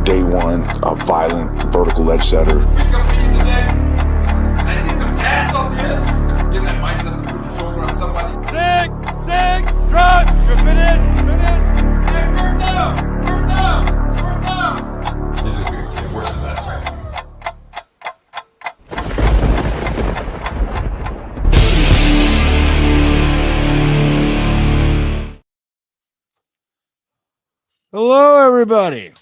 day one, a violent vertical edge setter. I see some gas on this. Get that mindset to put your shoulder on somebody. Dig, drop. You're finished. Hey, first down. This is weird, kid. Where's the best right? Hello, everybody.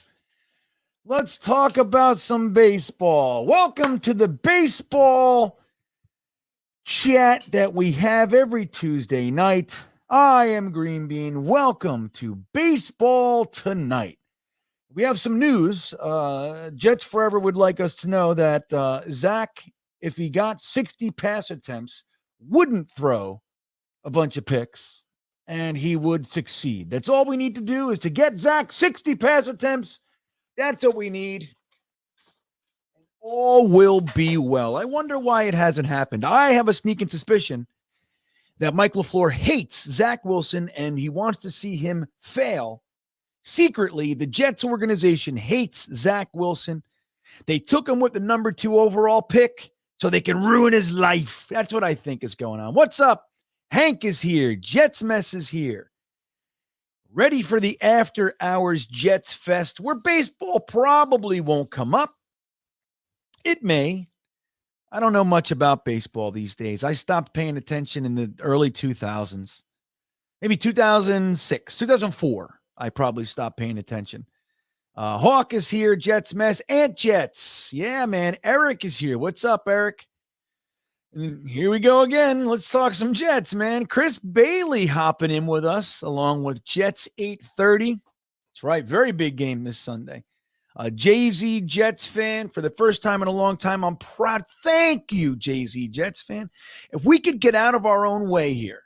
Let's talk about some baseball. Welcome to the baseball chat that we have every Tuesday night. I am GreenBean. Welcome to Baseball Tonight. We have some news. Jets Forever would like us to know that Zach, if he got 60 pass attempts, wouldn't throw a bunch of picks, and he would succeed. That's all we need to do is to get Zach 60 pass attempts. That's what we need. All will be well. I wonder why it hasn't happened. I have a sneaking suspicion that Mike LaFleur hates Zach Wilson and he wants to see him fail. Secretly, the Jets organization hates Zach Wilson. They took him with the number 2 overall pick so they can ruin his life. That's what I think is going on. What's up? Hank is here. Jets Mess is here. Ready for the after hours Jets Fest, where baseball probably won't come up. It may. I don't know much about baseball these days. I stopped paying attention in the early 2000s. Maybe 2006, 2004. I probably stopped paying attention. Hawk is here. Jets Mess. Ant Jets. Yeah, man. Eric is here. What's up, Eric? And here we go again. Let's talk some Jets, man. Chris Bailey hopping in with us along with Jets 8:30. That's right. Very big game this Sunday. Jay-Z Jets fan for the first time in a long time. I'm proud. Thank you, Jay-Z Jets fan. If we could get out of our own way here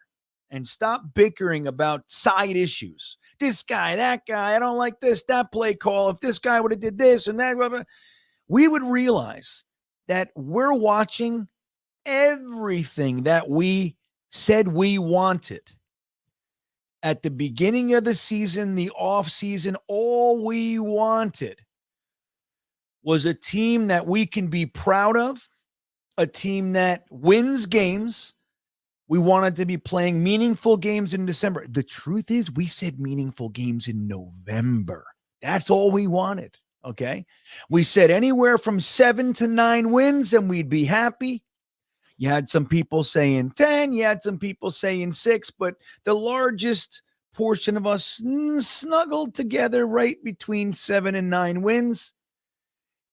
and stop bickering about side issues. This guy, that guy, I don't like this, that play call. If this guy would have did this and that, blah, blah, we would realize that we're watching everything that we said we wanted at the beginning of the season, the off season. All we wanted was a team that we can be proud of, a team that wins games. We wanted to be playing meaningful games in December. The truth is, we said meaningful games in November. That's all we wanted. Okay. We said anywhere from 7 to 9 wins and we'd be happy. You had some people saying 10, you had some people saying 6, but the largest portion of us snuggled together right between 7 and 9 wins.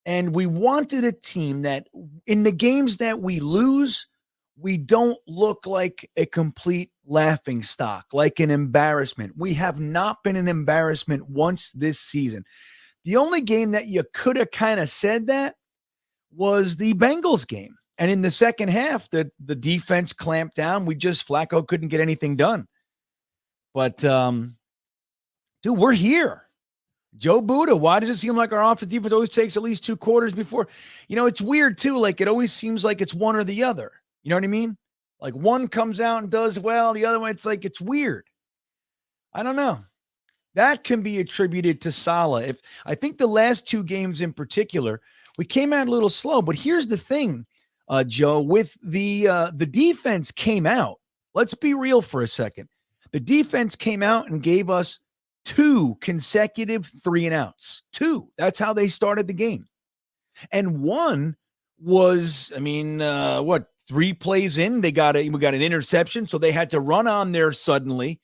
And we wanted a team that in the games that we lose, we don't look like a complete laughing stock, like an embarrassment. We have not been an embarrassment once this season. The only game that you could have kind of said that was the Bengals game. And in the second half, the defense clamped down. Flacco couldn't get anything done. But, dude, we're here. Joe Buddha, why does it seem like our offensive defense always takes at least 2 quarters before? You know, it's weird, too. Like, it always seems like it's one or the other. You know what I mean? Like, one comes out and does well. The other one, it's like, it's weird. I don't know. That can be attributed to Saleh. I think the last 2 games in particular, we came out a little slow. But here's the thing. Joe, with the defense came out. Let's be real for a second. The defense came out and gave us 2 consecutive 3-and-outs. 2. That's how they started the game. And one was, 3 plays in, we got an interception, so they had to run on there suddenly,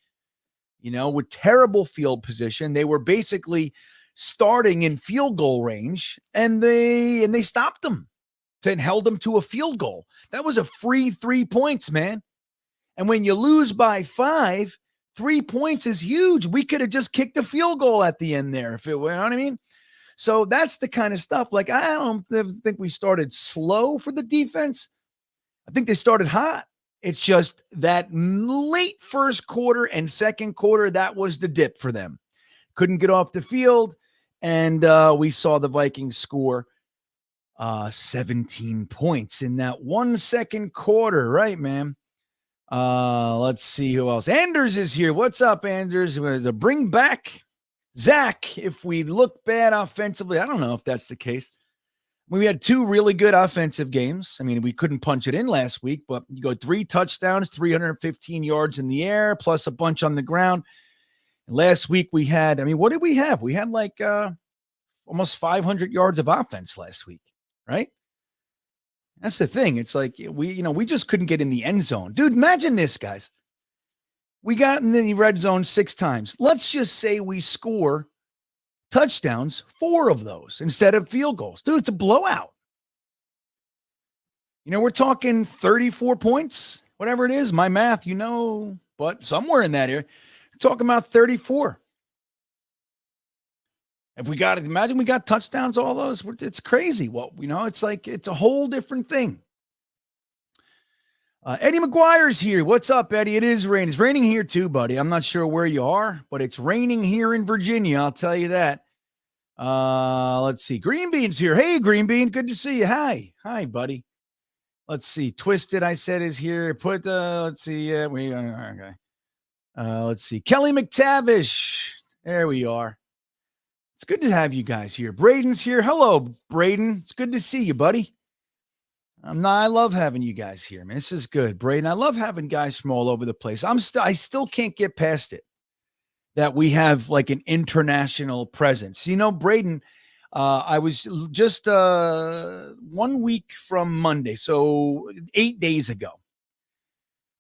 with terrible field position. They were basically starting in field goal range, and they stopped them. And held them to a field goal. That was a free 3 points, man. And when you lose by 5, 3 points is huge. We could have just kicked a field goal at the end there. You know what I mean? So that's the kind of stuff. Like, I don't think we started slow for the defense. I think they started hot. It's just that late first quarter and second quarter, that was the dip for them. Couldn't get off the field. And we saw the Vikings score 17 points in that 1 second quarter, right, man? Let's see who else. Anders is here. What's up, Anders? Bring back Zach, if we look bad offensively, I don't know if that's the case. We had two really good offensive games. I mean, we couldn't punch it in last week, but you go 3 touchdowns, 315 yards in the air, plus a bunch on the ground. And last week we had, I mean, what did we have? We had like almost 500 yards of offense last week, right? That's the thing. It's like we just couldn't get in the end zone. Dude, imagine this, guys. We got in the red zone 6 times. Let's just say we score touchdowns, 4 of those instead of field goals. Dude, it's a blowout. We're talking 34 points, whatever it is. My math, but somewhere in that area, we're talking about 34. If we got, imagine we got touchdowns, all those, it's crazy. Well, it's like, it's a whole different thing. Eddie McGuire's here. What's up, Eddie? It is raining. It's raining here too, buddy. I'm not sure where you are, but it's raining here in Virginia. I'll tell you that. Let's see. GreenBean's here. Hey, GreenBean. Good to see you. Hi, buddy. Let's see. Twisted, I said, is here. Let's see. Okay. Let's see. Kelly McTavish. There we are. It's good to have you guys here. Braden's here. Hello, Braden. It's good to see you, buddy. I love having you guys here, man. This is good, Braden. I love having guys from all over the place. I still can't get past it that we have like an international presence. Braden, I was just 1 week from Monday, so 8 days ago.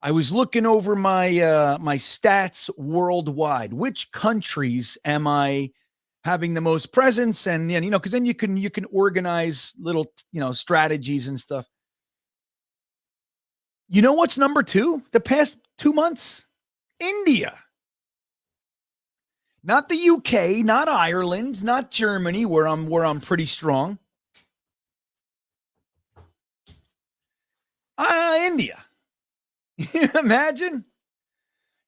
I was looking over my my stats worldwide. Which countries am I having the most presence? And because then you can organize little strategies and stuff. You know what's number 2? The past 2 months? India. Not the UK, not Ireland, not Germany, where I'm pretty strong. India. Imagine.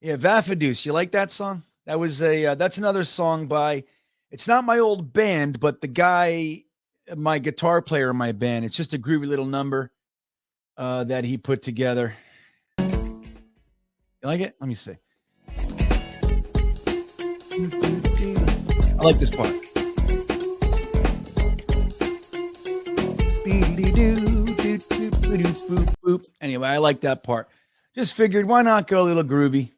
Yeah, Vafadus. You like that song? That was that's another song by, it's not my old band, but the guy, my guitar player in my band. It's just a groovy little number that he put together. You like it? Let me see. I like this part. Anyway, I like that part. Just figured, why not go a little groovy?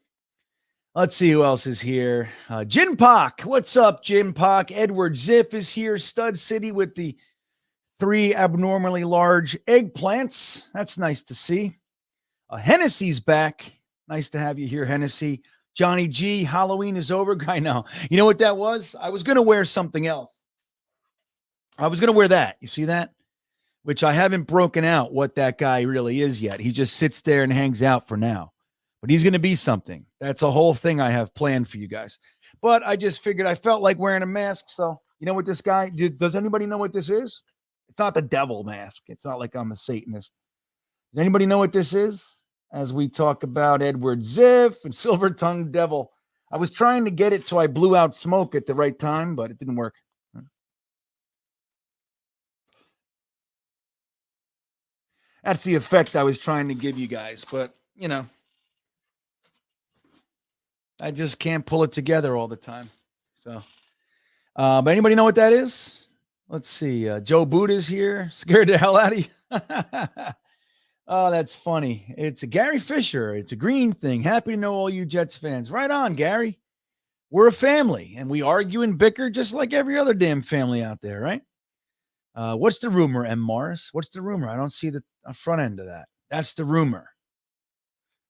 Let's see who else is here. Jin Pak. What's up, Jin Pak? Edward Ziff is here. Stud City with the 3 abnormally large eggplants. That's nice to see. Hennessy's back. Nice to have you here, Hennessy. Johnny G, Halloween is over. I know. You know what that was? I was going to wear something else. I was going to wear that. You see that? Which I haven't broken out what that guy really is yet. He just sits there and hangs out for now. But he's going to be something. That's a whole thing I have planned for you guys. But I just figured I felt like wearing a mask. So, you know what this guy, does anybody know what this is? It's not the devil mask. It's not like I'm a Satanist. Does anybody know what this is? As we talk about Edward Ziff and Silver Tongue Devil. I was trying to get it so I blew out smoke at the right time, but it didn't work. That's the effect I was trying to give you guys, but, I just can't pull it together all the time. So, but anybody know what that is? Let's see. Joe Buddha's here. Scared the hell out of you. Oh, that's funny. It's a Gary Fisher. It's a green thing. Happy to know all you Jets fans. Right on, Gary. We're a family, and we argue and bicker just like every other damn family out there, right? What's the rumor, M. Morris? What's the rumor? I don't see the front end of that. That's the rumor.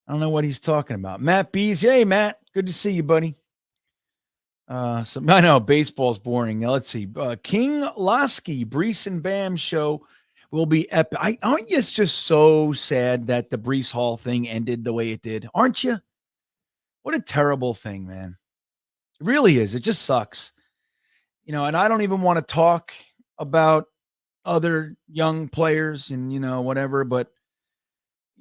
I don't know what he's talking about. Matt Bees. Hey, Matt. Good to see you, buddy. I know baseball's boring. Now, let's see. King Lasky, Brees and Bam show will be epic. Aren't you just so sad that the Brees Hall thing ended the way it did? Aren't you? What a terrible thing, man. It really is. It just sucks. And I don't even want to talk about other young players and, whatever, but,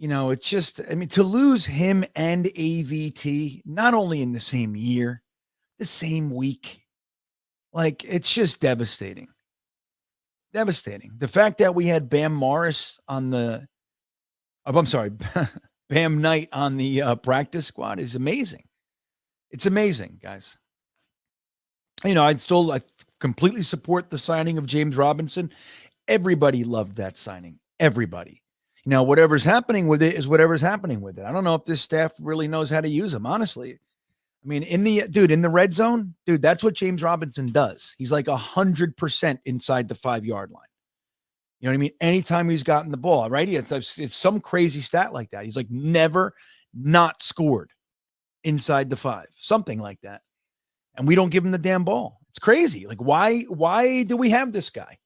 it's just, to lose him and AVT, not only in the same year, the same week, like, it's just devastating. Devastating. The fact that we had Bam Morris on the, Bam Knight on the practice squad is amazing. It's amazing, guys. I completely support the signing of James Robinson. Everybody loved that signing. Everybody. Whatever's happening with it is whatever's happening with it. I don't know if this staff really knows how to use him, honestly. I mean, in the red zone, dude, that's what James Robinson does. He's like 100% inside the 5-yard line. You know what I mean? Anytime he's gotten the ball, right? It's some crazy stat like that. He's like never not scored inside the 5, something like that. And we don't give him the damn ball. It's crazy. Like, why do we have this guy?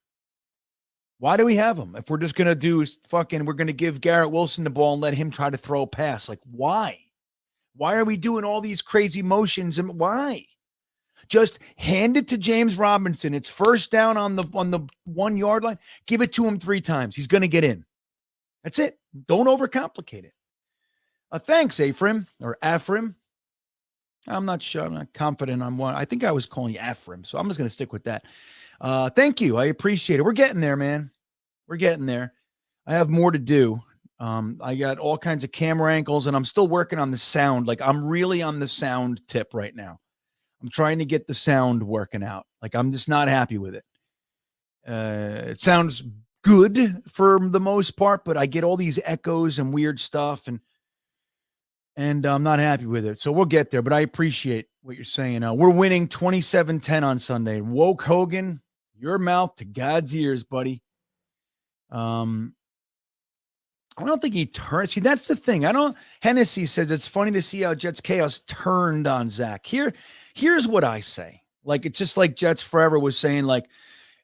Why do we have him? If we're just going to we're going to give Garrett Wilson the ball and let him try to throw a pass. Like, why? Why are we doing all these crazy motions? And why? Just hand it to James Robinson. It's first down on the 1-yard line. Give it to him 3 times. He's going to get in. That's it. Don't overcomplicate it. Thanks, Ephraim or Ephraim. I'm not sure. I'm not confident on one. I think I was calling you Ephraim, so I'm just going to stick with that. Thank you. I appreciate it. We're getting there, man. We're getting there. I have more to do. I got all kinds of camera angles, and I'm still working on the sound. Like, I'm really on the sound tip right now. I'm trying to get the sound working out. Like, I'm just not happy with it. It sounds good for the most part, but I get all these echoes and weird stuff, and I'm not happy with it. So we'll get there, but I appreciate what you're saying. We're winning 27-10 on Sunday. Woke Hogan, your mouth to God's ears, buddy. I don't think he turned. See, that's the thing. Hennessy says it's funny to see how Jets Chaos turned on Zach. Here's what I say. Like, it's just like Jets Forever was saying, like,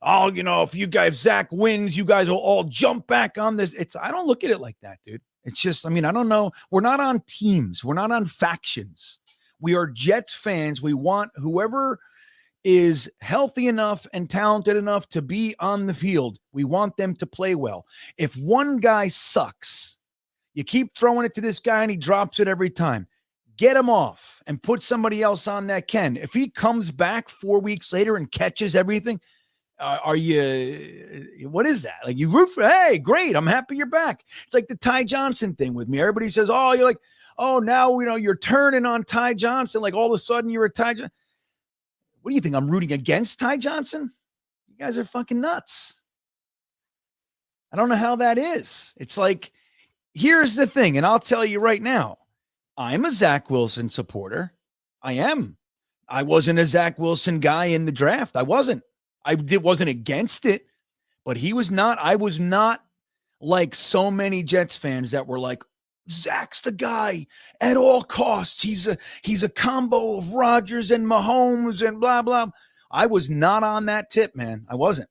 oh, if Zach wins, you guys will all jump back on this. I don't look at it like that, dude. It's just, I don't know. We're not on teams. We're not on factions. We are Jets fans. We want whoever is healthy enough and talented enough to be on the field. We want them to play well. If one guy sucks, you keep throwing it to this guy and he drops it every time. Get him off and put somebody else on that can. If he comes back 4 weeks later and catches everything, what is that? Like, you root for, hey, great, I'm happy you're back. It's like the Ty Johnson thing with me. Everybody says, oh, you're like, oh, now, you're turning on Ty Johnson. Like, all of a sudden you're a Ty Johnson. What do you think? I'm rooting against Ty Johnson? You guys are fucking nuts. I don't know how that is. It's like, here's the thing, and I'll tell you right now, I'm a Zach Wilson supporter. I am. I wasn't a Zach Wilson guy in the draft. I wasn't. I wasn't against it, but he was not. I was not like so many Jets fans that were like, Zach's the guy at all costs. He's a combo of Rodgers and Mahomes and blah, blah. I was not on that tip, man. I wasn't.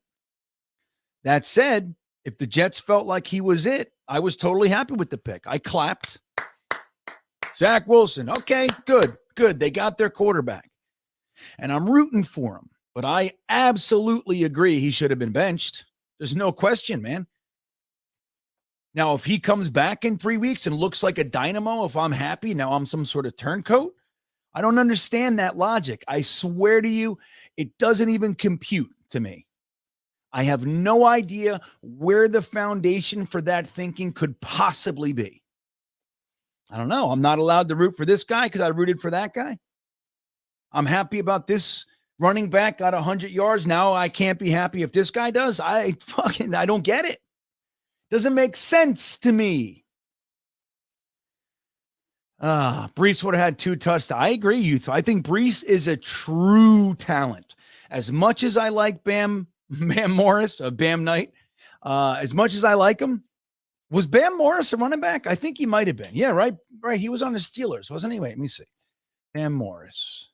That said, if the Jets felt like he was it, I was totally happy with the pick. I clapped. Zach Wilson. Okay, good. They got their quarterback. And I'm rooting for him. But I absolutely agree he should have been benched. There's no question, man. Now, if he comes back in 3 weeks and looks like a dynamo, if I'm happy, now I'm some sort of turncoat. I don't understand that logic. I swear to you, it doesn't even compute to me. I have no idea where the foundation for that thinking could possibly be. I don't know. I'm not allowed to root for this guy because I rooted for that guy. I'm happy about this running back got 100 yards. Now I can't be happy if this guy does. I don't get it. Doesn't make sense to me. Brees would have had 2 touchdowns. I agree, Youth. I think Brees is a true talent. As much as I like Bam Morris, Bam Knight, as much as I like him, was Bam Morris a running back? I think he might have been. Yeah, right. He was on the Steelers, wasn't he? Wait, let me see. Bam Morris.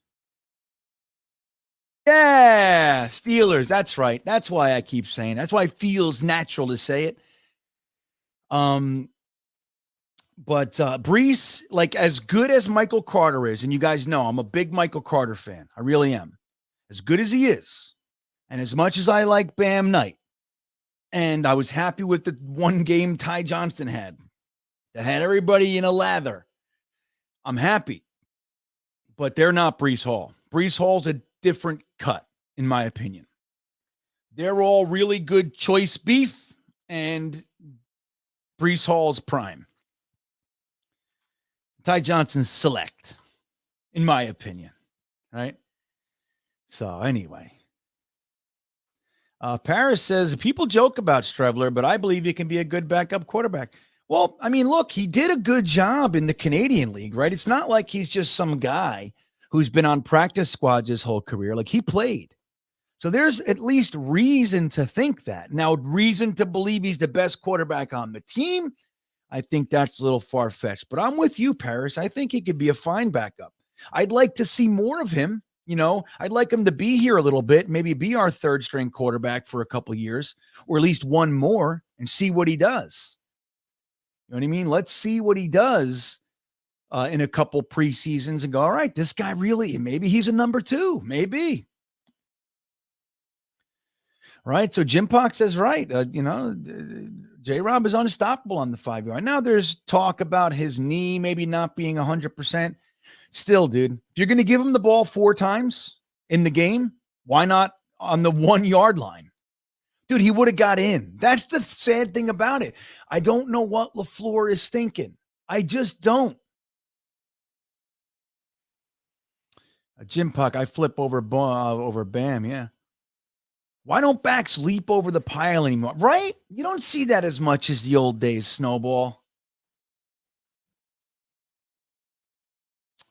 Yeah, Steelers. That's right. That's why I keep saying. That's why it feels natural to say it. But Brees, like, as good as Michael Carter is, and you guys know I'm a big Michael Carter fan. I really am. As good as he is, and as much as I like Bam Knight, and I was happy with the one game Ty Johnson had that had everybody in a lather. I'm happy. But they're not Brees Hall. Brees Hall's a different cut, in my opinion. They're all really good choice beef, and Brees Hall's prime. Ty Johnson's select, in my opinion, right? So anyway, Paris says people joke about Strebler, but I believe he can be a good backup quarterback. Well, I mean, look, he did a good job in the Canadian League, right? It's not like he's just some guy who's been on practice squads his whole career. Like, he played. So there's at least reason to think that. Now, reason to believe he's the best quarterback on the team, I think that's a little far-fetched. But I'm with you, Paris. I think he could be a fine backup. I'd like to see more of him. You know, I'd like him to be here a little bit, maybe be our third-string quarterback for a couple years, or at least one more, and see what he does. You know what I mean? Let's see what he does in a couple preseasons and go, all right, this guy really, maybe he's a number 2, maybe. Right. So Jim Pock says, right. J-Rob is unstoppable on the 5-yard. Now there's talk about his knee maybe not being 100%. Still, dude, if you're going to give him the ball 4 times in the game, why not on the 1-yard line? Dude, he would have got in. That's the sad thing about it. I don't know what LaFleur is thinking. I just don't. Jim Puck, I flip over Bam, yeah. Why don't backs leap over the pile anymore? Right? You don't see that as much as the old days, Snowball.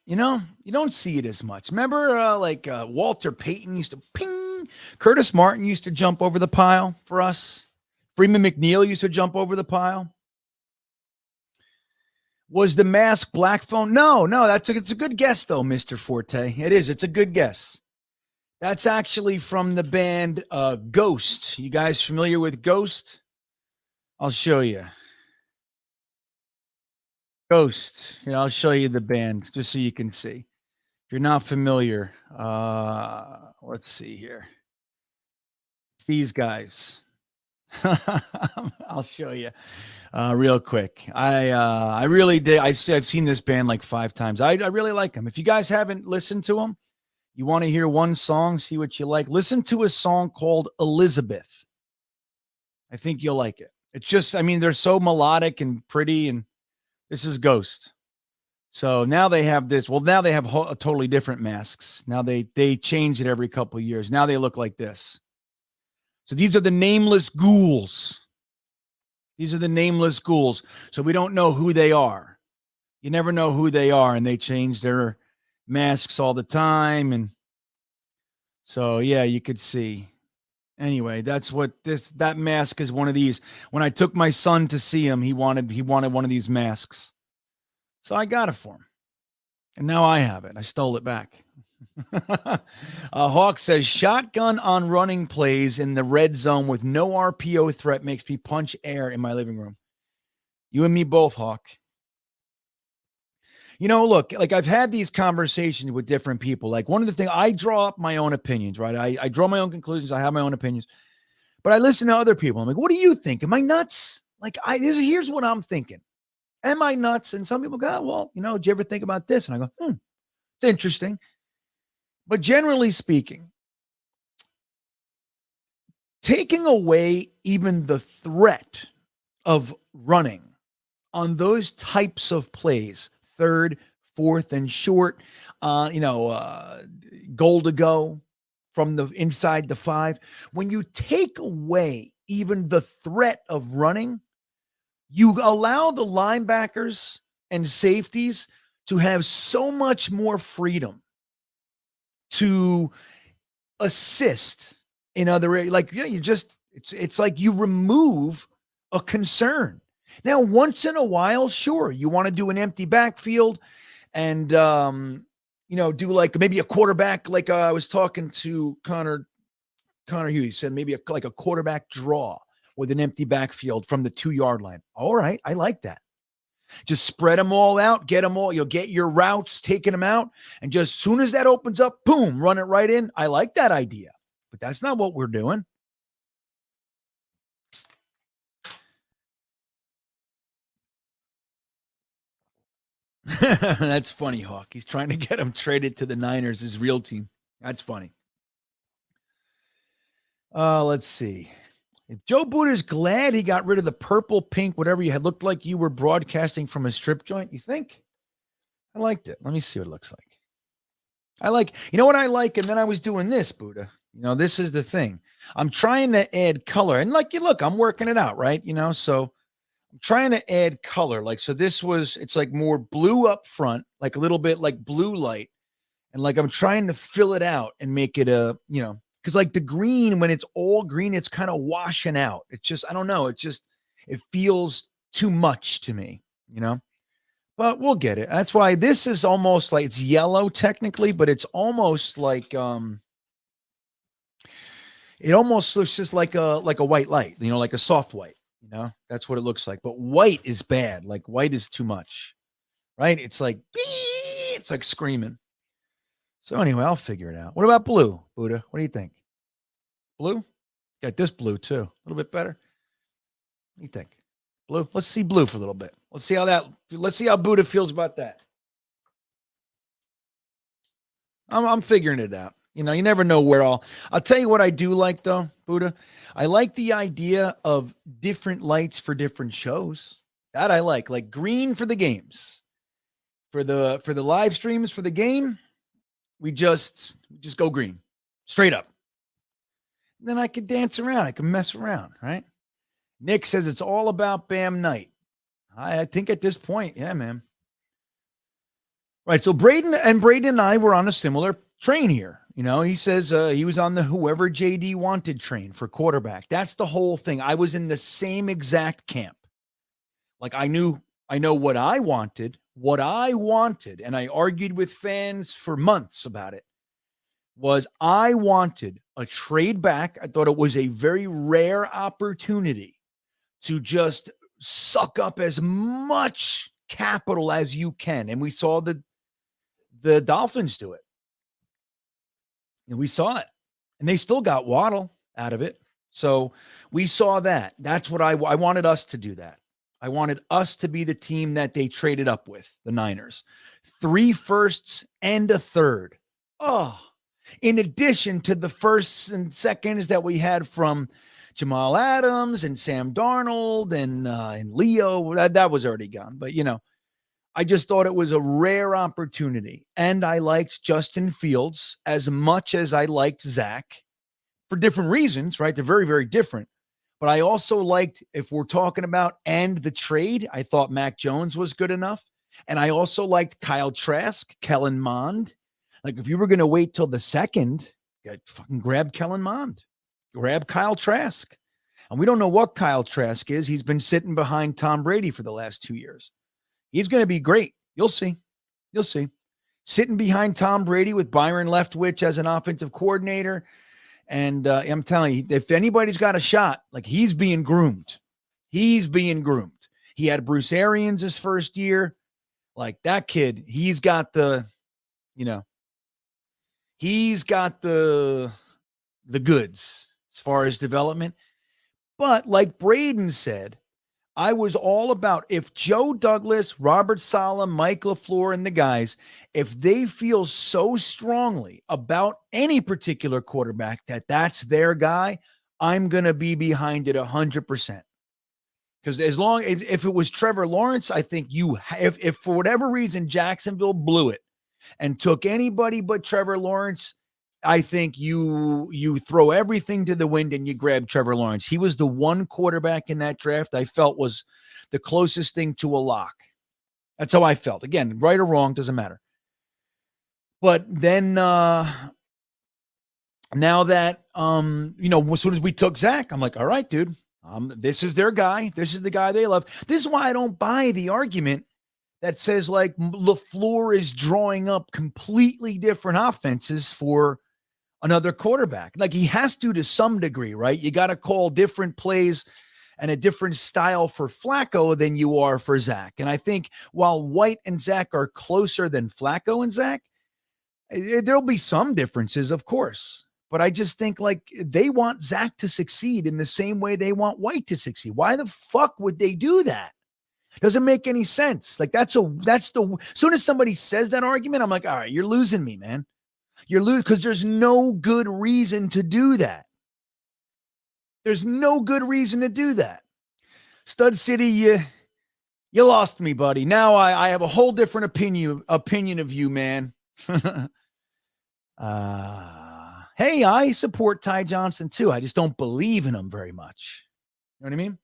You know, you don't see it as much. Remember, Walter Payton used to ping. Curtis Martin used to jump over the pile for us. Freeman McNeil used to jump over the pile. Was the mask Black Phone? No, it's a good guess, though, Mr. Forte. It is. It's a good guess. That's actually from the band Ghost. You guys familiar with Ghost? I'll show you. Ghost. Yeah, I'll show you the band just so you can see. If you're not familiar, let's see here. It's these guys. I'll show you real quick. I really did. I've seen this band like 5 times. I really like them. If you guys haven't listened to them, you want to hear one song, see what you like, listen to a song called Elizabeth. I think you'll like it. It's just, I mean, they're so melodic and pretty, and this is Ghost. So now they have this. Well, now they have totally different masks. Now they change it every couple of years. Now they look like this. So these are the Nameless Ghouls. These are the Nameless Ghouls. So we don't know who they are. You never know who they are, and they change their masks all the time. And so, yeah, you could see. Anyway, that's what that mask is, one of these. When I took my son to see him, he wanted one of these masks. So I got it for him. And now I have it. I stole it back. Hawk says, shotgun on running plays in the red zone with no RPO threat makes me punch air in my living room. You and me both, Hawk. You know, look, like I've had these conversations with different people. Like one of the things, I draw up my own opinions, right? I draw my own conclusions. I have my own opinions. But I listen to other people. I'm like, what do you think? Am I nuts? Like, here's what I'm thinking. Am I nuts? And some people go, well, did you ever think about this? And I go, it's interesting. But generally speaking, taking away even the threat of running on those types of plays, 3rd, 4th, and short, goal to go from the inside the 5. When you take away even the threat of running, you allow the linebackers and safeties to have so much more freedom to assist in other areas. Like, it's like you remove a concern. Now, once in a while, sure, you want to do an empty backfield and, do like maybe a quarterback. Like I was talking to Connor Hughes, he said maybe like a quarterback draw with an empty backfield from the 2-yard line. All right. I like that. Just spread them all out, get them all. You'll get your routes, taking them out. And just as soon as that opens up, boom, run it right in. I like that idea, but that's not what we're doing. That's funny, Hawk. He's trying to get him traded to the Niners, his real team. That's funny. Let's see. If Joe Buddha's glad he got rid of the purple, pink, whatever you had, looked like you were broadcasting from a strip joint, you think? I liked it. Let me see what it looks like. I like, you know what I like? And then I was doing this, Buddha. You know, this is the thing. I'm trying to add color. And like, you look, I'm working it out, right? You know, so I'm trying to add color. Like, so this was, it's like more blue up front, like a little bit like blue light. And like, I'm trying to fill it out and make it a, you know, because like the green, when it's all green, it's kind of washing out. It's just, I don't know. It feels too much to me, you know? But we'll get it. That's why this is almost like, it's yellow technically, but it's almost like it almost looks just like a white light, you know, like a soft white, you know. That's what it looks like. But white is bad. Like white is too much. Right? It's like screaming. So anyway, I'll figure it out. What about blue, Buddha? What do you think? Blue? Got this blue too. A little bit better. What do you think? Blue? Let's see blue for a little bit. Let's see how Buddha feels about that. I'm figuring it out. You know, you never know where I'll tell you what I do like though, Buddha. I like the idea of different lights for different shows. That I like green for the games. For the live streams for the game, we just go green. Straight up. And then I could dance around. I can mess around, right? Nick says it's all about Bam Night. I think at this point, yeah, man. Right. So Braden and I were on a similar train here. You know, he says he was on the whoever JD wanted train for quarterback. That's the whole thing. I was in the same exact camp. Like I know what I wanted, and I argued with fans for months about it. Was I wanted a trade back. I thought it was a very rare opportunity to just suck up as much capital as you can. And we saw the Dolphins do it. And we saw it. And they still got Waddle out of it. So we saw that. That's what I wanted us to do that. I wanted us to be the team that they traded up with, the Niners. 3 firsts and a third. Oh, in addition to the firsts and seconds that we had from Jamal Adams and Sam Darnold and Leo. That was already gone. But, you know, I just thought it was a rare opportunity. And I liked Justin Fields as much as I liked Zach for different reasons, right? They're very, very different. But I also liked, if we're talking about and the trade, I thought Mac Jones was good enough. And I also liked Kyle Trask, Kellen Mond. Like if you were going to wait till the second, fucking grab Kellen Mond, grab Kyle Trask. And we don't know what Kyle Trask is. He's been sitting behind Tom Brady for the last 2 years. He's going to be great. You'll see. You'll see. Sitting behind Tom Brady with Byron Leftwich as an offensive coordinator. And I'm telling you, if anybody's got a shot, like he's being groomed. He's being groomed. He had Bruce Arians his first year. Like that kid, he's got the, you know, he's got the goods as far as development. But like Braden said, I was all about if Joe Douglas, Robert Saleh, Mike LaFleur, and the guys, if they feel so strongly about any particular quarterback that that's their guy, I'm going to be behind it 100%. Because as long if it was Trevor Lawrence, I think if for whatever reason Jacksonville blew it and took anybody but Trevor Lawrence, I think you throw everything to the wind and you grab Trevor Lawrence. He was the one quarterback in that draft I felt was the closest thing to a lock. That's how I felt. Again, right or wrong, doesn't matter. But then now that you know, as soon as we took Zach, I'm like, all right, dude, this is their guy. This is the guy they love. This is why I don't buy the argument that says like LaFleur is drawing up completely different offenses for another quarterback. Like he has to some degree, right? You got to call different plays and a different style for Flacco than you are for Zach. And I think while White and Zach are closer than Flacco and Zach, there'll be some differences, of course. But I just think like they want Zach to succeed in the same way they want White to succeed. Why the fuck would they do that? Doesn't make any sense. Like as soon as somebody says that argument, I'm like, all right, you're losing me, man. You're losing because there's no good reason to do that. There's no good reason to do that. Stud City, you lost me, buddy. Now I have a whole different opinion of you, man. Hey, I support Ty Johnson too. I just don't believe in him very much. You know what I mean?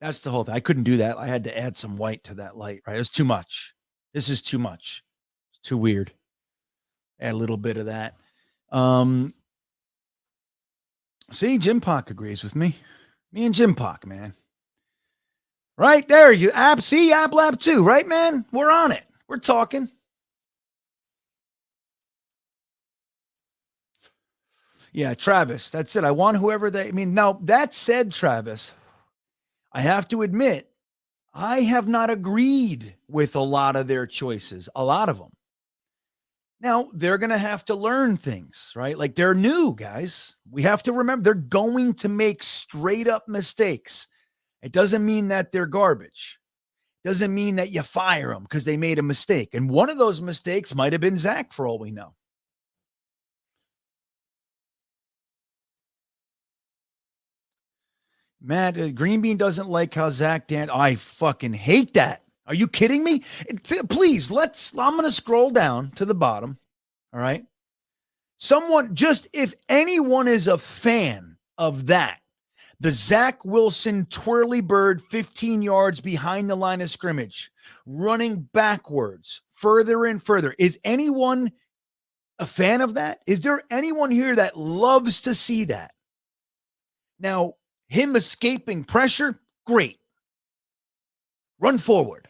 That's the whole thing. I couldn't do that. I had to add some white to that light, right? It was too much. This is too much. It's too weird. Add a little bit of that. See, Jim Pock agrees with me. Me and Jim Pock, man. Right there, you see App Lab 2, right, man? We're on it. We're talking. Yeah, Travis. That's it. I want whoever now, that said, Travis, I have to admit, I have not agreed with a lot of their choices, a lot of them. Now, they're going to have to learn things, right? Like they're new, guys. We have to remember they're going to make straight up mistakes. It doesn't mean that they're garbage. It doesn't mean that you fire them because they made a mistake. And one of those mistakes might have been Zach, for all we know. Matt, GreenBean doesn't like how Zach I fucking hate that. Are you kidding me? Please, I'm going to scroll down to the bottom. All right. Someone, just if anyone is a fan of that, the Zach Wilson twirly bird 15 yards behind the line of scrimmage, running backwards, further and further. Is anyone a fan of that? Is there anyone here that loves to see that? Now, him escaping pressure, great. Run forward.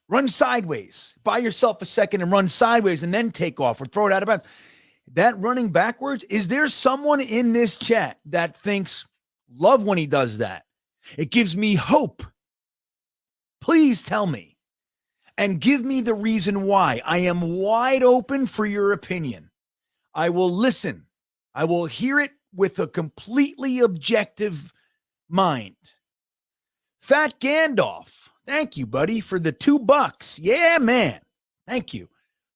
Run sideways. Buy yourself a second and run sideways and then take off or throw it out of bounds. That running backwards, is there someone in this chat that thinks, love when he does that? It gives me hope. Please tell me and give me the reason why. I am wide open for your opinion. I will listen. I will hear it with a completely objective mind. Fat Gandalf, thank you, buddy, for the $2. Yeah, man. Thank you.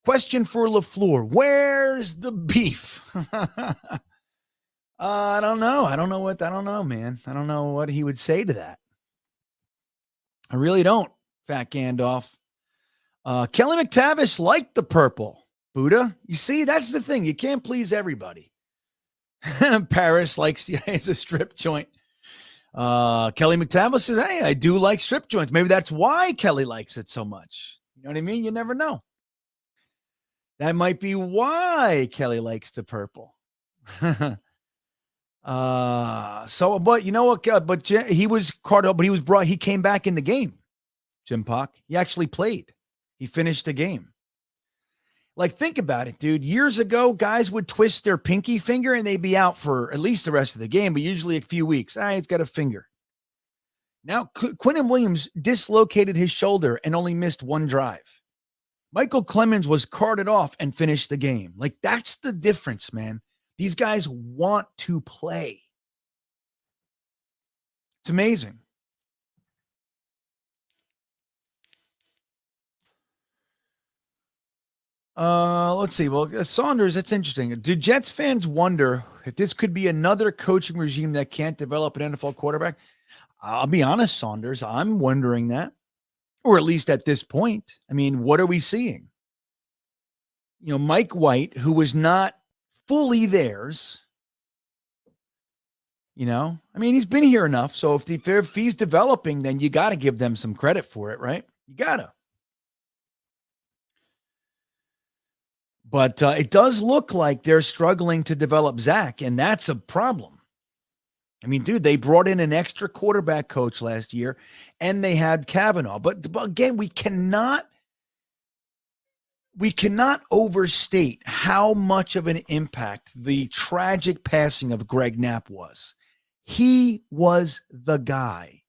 Question for LaFleur. Where's the beef? I don't know. I don't know, man. I don't know what he would say to that. I really don't, Fat Gandalf. Kelly McTavish liked the purple. Buddha, you see, that's the thing. You can't please everybody. Paris likes it's a strip joint. Kelly McTavish says, hey, I do like strip joints. Maybe that's why Kelly likes it so much. You know what I mean? You never know. That might be why Kelly likes the purple. But you know what? But he was caught up, but he came back in the game. Jim Pock. He actually played. He finished the game. Like, think about it, dude. Years ago, guys would twist their pinky finger and they'd be out for at least the rest of the game, but usually a few weeks. He's got a finger. Now, Quinnen Williams dislocated his shoulder and only missed one drive. Michael Clemens was carted off and finished the game. Like, that's the difference, man. These guys want to play. It's amazing. Let's see. Well, Saunders, it's interesting. Do Jets fans wonder if this could be another coaching regime that can't develop an NFL quarterback? I'll be honest, Saunders, I'm wondering that, or at least at this point. I mean, what are we seeing? You know, Mike White, who was not fully theirs, you know, I mean, he's been here enough. So if he's developing, then you got to give them some credit for it, right? You got to. But it does look like they're struggling to develop Zach, and that's a problem. I mean, dude, they brought in an extra quarterback coach last year, and they had Kavanaugh. But again, we cannot overstate how much of an impact the tragic passing of Greg Knapp was. He was the guy.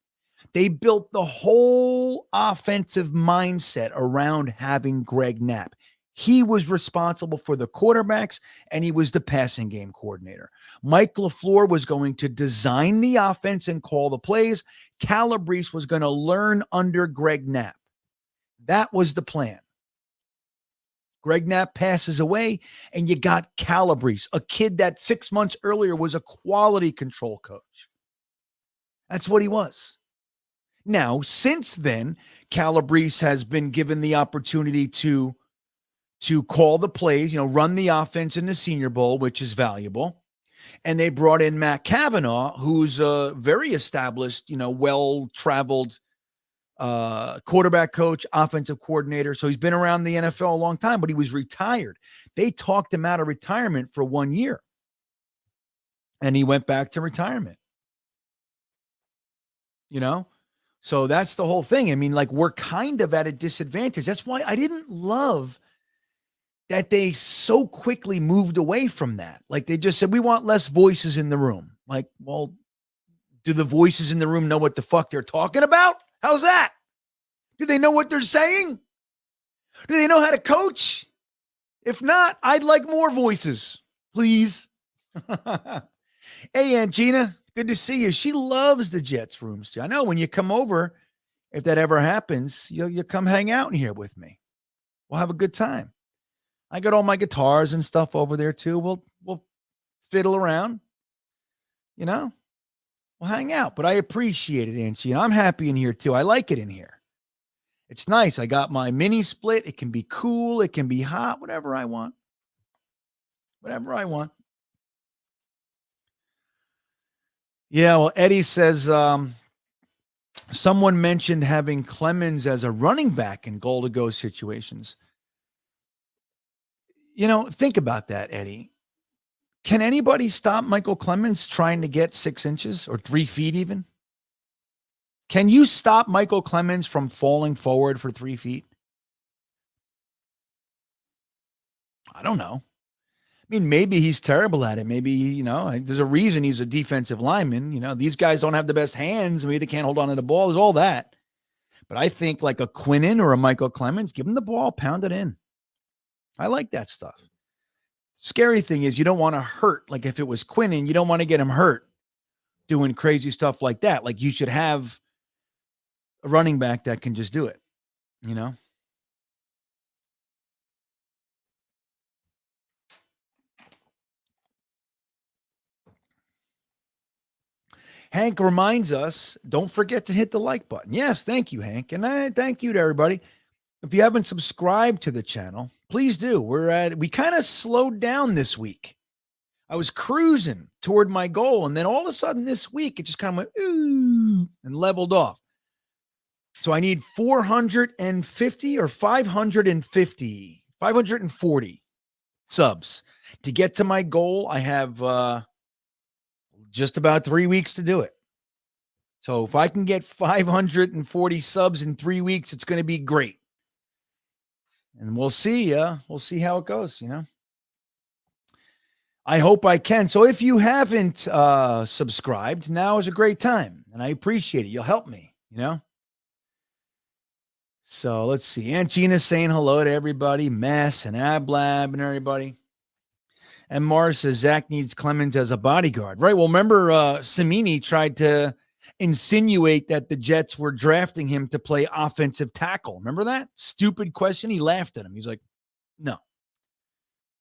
They built the whole offensive mindset around having Greg Knapp. He was responsible for the quarterbacks, and he was the passing game coordinator. Mike LaFleur was going to design the offense and call the plays. Calabrese was going to learn under Greg Knapp. That was the plan. Greg Knapp passes away, and you got Calabrese, a kid that 6 months earlier was a quality control coach. That's what he was. Now, since then, Calabrese has been given the opportunity to to call the plays, run the offense in the Senior Bowl, which is valuable. And they brought in Matt Cavanaugh, who's a very established, well-traveled quarterback coach, offensive coordinator. So he's been around the NFL a long time, but he was retired. They talked him out of retirement for 1 year. And he went back to retirement. So that's the whole thing. I mean, we're kind of at a disadvantage. That's why I didn't love that they so quickly moved away from that. They just said, we want less voices in the room. Well, do the voices in the room know what the fuck they're talking about? How's that? Do they know what they're saying? Do they know how to coach? If not, I'd like more voices, please. Hey, Aunt Gina, good to see you. She loves the Jets rooms too. I know when you come over, if that ever happens, you'll come hang out in here with me. We'll have a good time. I got all my guitars and stuff over there too. We'll fiddle around, We'll hang out. But I appreciate it, Aunt Gina. I'm happy in here too. I like it in here. It's nice. I got my mini split. It can be cool. It can be hot. Whatever I want. Whatever I want. Yeah, well, Eddie says someone mentioned having Clemens as a running back in goal-to-go situations. Think about that, Eddie. Can anybody stop Michael Clemens trying to get 6 inches or 3 feet even? Can you stop Michael Clemens from falling forward for 3 feet? I don't know. I mean, maybe he's terrible at it. Maybe, there's a reason he's a defensive lineman. These guys don't have the best hands. Maybe they can't hold on to the ball. There's all that. But I think like a Quinnen or a Michael Clemens, give him the ball, pound it in. I like that stuff. Scary thing is you don't want to hurt. Like if it was Quinnen, you don't want to get him hurt doing crazy stuff like that. Like you should have a running back that can just do it, Hank reminds us, don't forget to hit the like button. Yes, thank you, Hank. And I thank you to everybody. If you haven't subscribed to the channel, please do. We kind of slowed down this week. I was cruising toward my goal, and then all of a sudden this week, it just kind of went, ooh, and leveled off. So I need 450 or 540 subs to get to my goal. I have just about 3 weeks to do it. So if I can get 540 subs in 3 weeks, it's going to be great. And we'll see. We'll see how it goes, I hope I can. So if you haven't subscribed, now is a great time. And I appreciate it. You'll help me, So let's see. Aunt Gina's saying hello to everybody. Mess and Ablab and everybody. And Mars says Zach needs Clemens as a bodyguard. Right. Well, remember Samini tried to insinuate that the Jets were drafting him to play offensive tackle. Remember that? Stupid question. He laughed at him. He's like, no.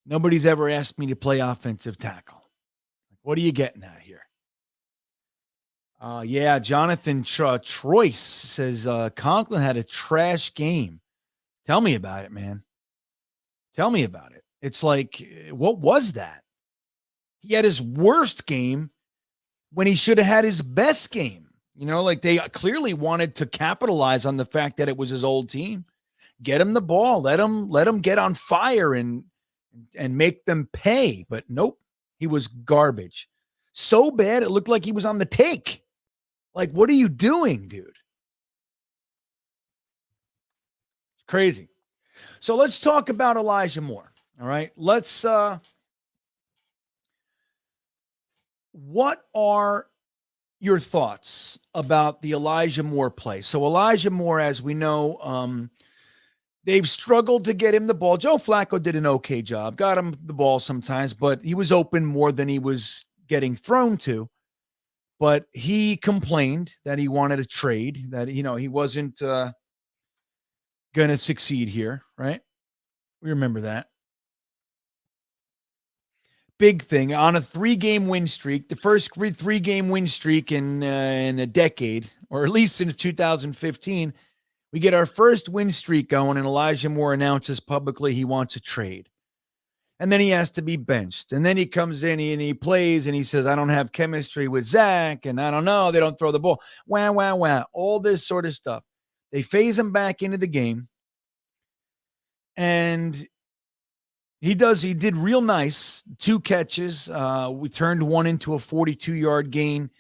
Nobody's ever asked me to play offensive tackle. What are you getting at here? Yeah, Jonathan Troyce says Conklin had a trash game. Tell me about it, man. Tell me about it. It's like, what was that? He had his worst game when he should have had his best game. They clearly wanted to capitalize on the fact that it was his old team. Get him the ball. Let him get on fire and make them pay. But nope, he was garbage. So bad, it looked like he was on the take. Like, what are you doing, dude? Crazy. So let's talk about Elijah Moore. All right. Let's what are your thoughts about the Elijah Moore play? So Elijah Moore, as we know, they've struggled to get him the ball. Joe Flacco did an okay job, got him the ball sometimes, but he was open more than he was getting thrown to. But he complained that he wanted a trade, that, he wasn't going to succeed here, right? We remember that. Big thing on a 3-game win streak, the first 3-game win streak in a decade, or at least since 2015, We get our first win streak going, and Elijah Moore announces publicly he wants a trade. And then he has to be benched. And then he comes in and he plays and he says, I don't have chemistry with Zach. And I don't know. They don't throw the ball. Wah, wah, wah. All this sort of stuff. They phase him back into the game. And he did real nice. 2 catches. We turned one into a 42-yard gain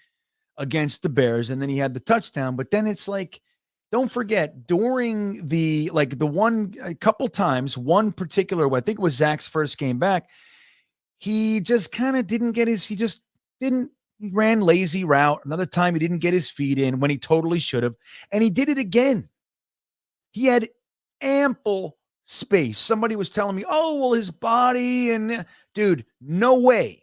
against the Bears. And then he had the touchdown. But then it's like, don't forget, during a couple times, one particular, I think it was Zach's first game back, he just kind of he ran lazy route. Another time he didn't get his feet in when he totally should have. And he did it again. He had ample space. Somebody was telling me, oh, well, his body and dude, no way.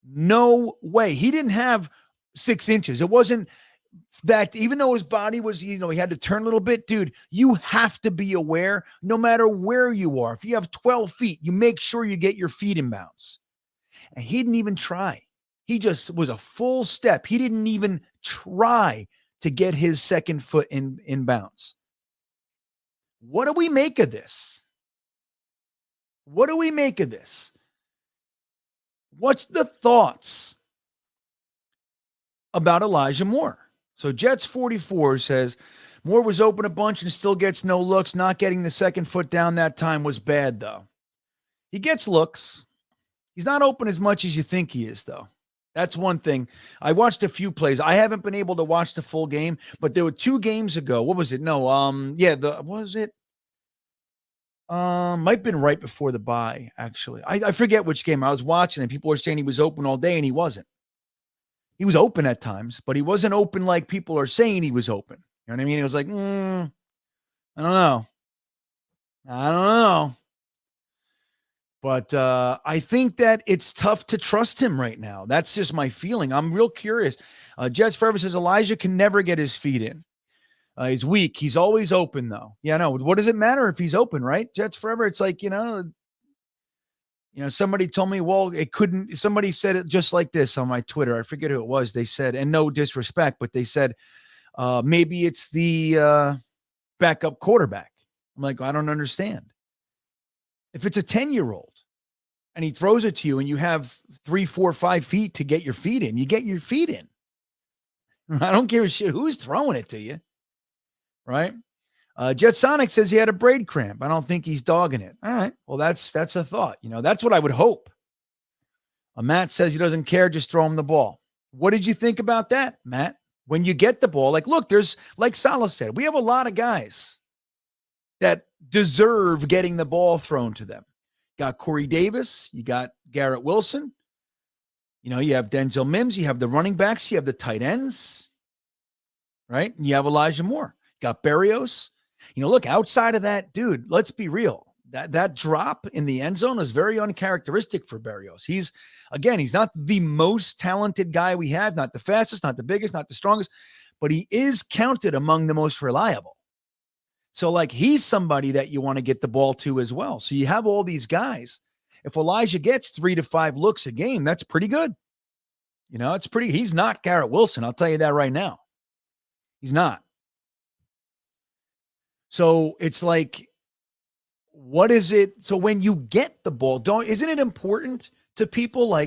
No way. He didn't have 6 inches. It wasn't that even though his body was, he had to turn a little bit, dude, you have to be aware no matter where you are. If you have 12 feet, you make sure you get your feet in bounds. And he didn't even try. He just was a full step. He didn't even try to get his second foot in bounds. What do we make of this? What do we make of this? What's the thoughts about Elijah Moore? So Jets 44 says, Moore was open a bunch and still gets no looks. Not getting the second foot down that time was bad, though. He gets looks. He's not open as much as you think he is, though. That's one thing. I watched a few plays. I haven't been able to watch the full game, but there were 2 games ago. What was it? No, what was it? Might have been right before the bye, actually. I forget which game I was watching, and people were saying he was open all day, and he wasn't. He was open at times, but he wasn't open like people are saying he was open. You know what I mean? It was like, I don't know. But I think that it's tough to trust him right now. That's just my feeling. I'm real curious. Jets Forever says Elijah can never get his feet in. He's weak. He's always open, though. Yeah, no. What does it matter if he's open, right? Jets Forever. It's like, somebody told me, well, it couldn't. Somebody said it just like this on my Twitter. I forget who it was. They said, and no disrespect, but they said, maybe it's the backup quarterback. I'm like, I don't understand. If it's a 10-year-old and he throws it to you and you have 3, 4, 5 feet to get your feet in, you get your feet in. I don't give a shit who's throwing it to you. Right? Jet Sonic says he had a braid cramp. I don't think he's dogging it. All right. Well, that's a thought. That's what I would hope. Matt says he doesn't care. Just throw him the ball. What did you think about that, Matt? When you get the ball, look, there's, like Salah said, we have a lot of guys that deserve getting the ball thrown to them. You got Corey Davis. You got Garrett Wilson. You have Denzel Mims. You have the running backs. You have the tight ends. Right? And you have Elijah Moore. Got Berrios. Look, outside of that, dude, let's be real. That drop in the end zone is very uncharacteristic for Berrios. He's not the most talented guy we have, not the fastest, not the biggest, not the strongest, but he is counted among the most reliable. So, he's somebody that you want to get the ball to as well. So you have all these guys. If Elijah gets 3 to 5 looks a game, that's pretty good. He's not Garrett Wilson. I'll tell you that right now. He's not. So it's like, what is it? So when you get the ball, isn't it important to people,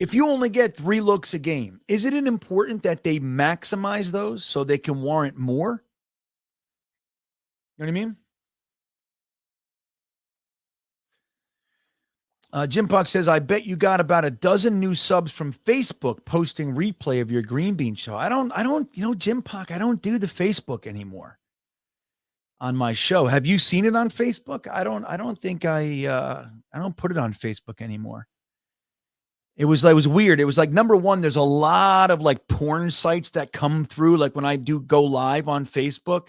if you only get 3 looks a game, isn't it important that they maximize those so they can warrant more? You know what I mean? Jim Puck says, I bet you got about a dozen new subs from Facebook posting replay of your GreenBean show. I don't, Jim Puck, I don't do the Facebook anymore on my show. Have you seen it on Facebook? I don't think I don't put it on Facebook anymore. It was weird. It was number one, there's a lot of porn sites that come through. When I do go live on Facebook,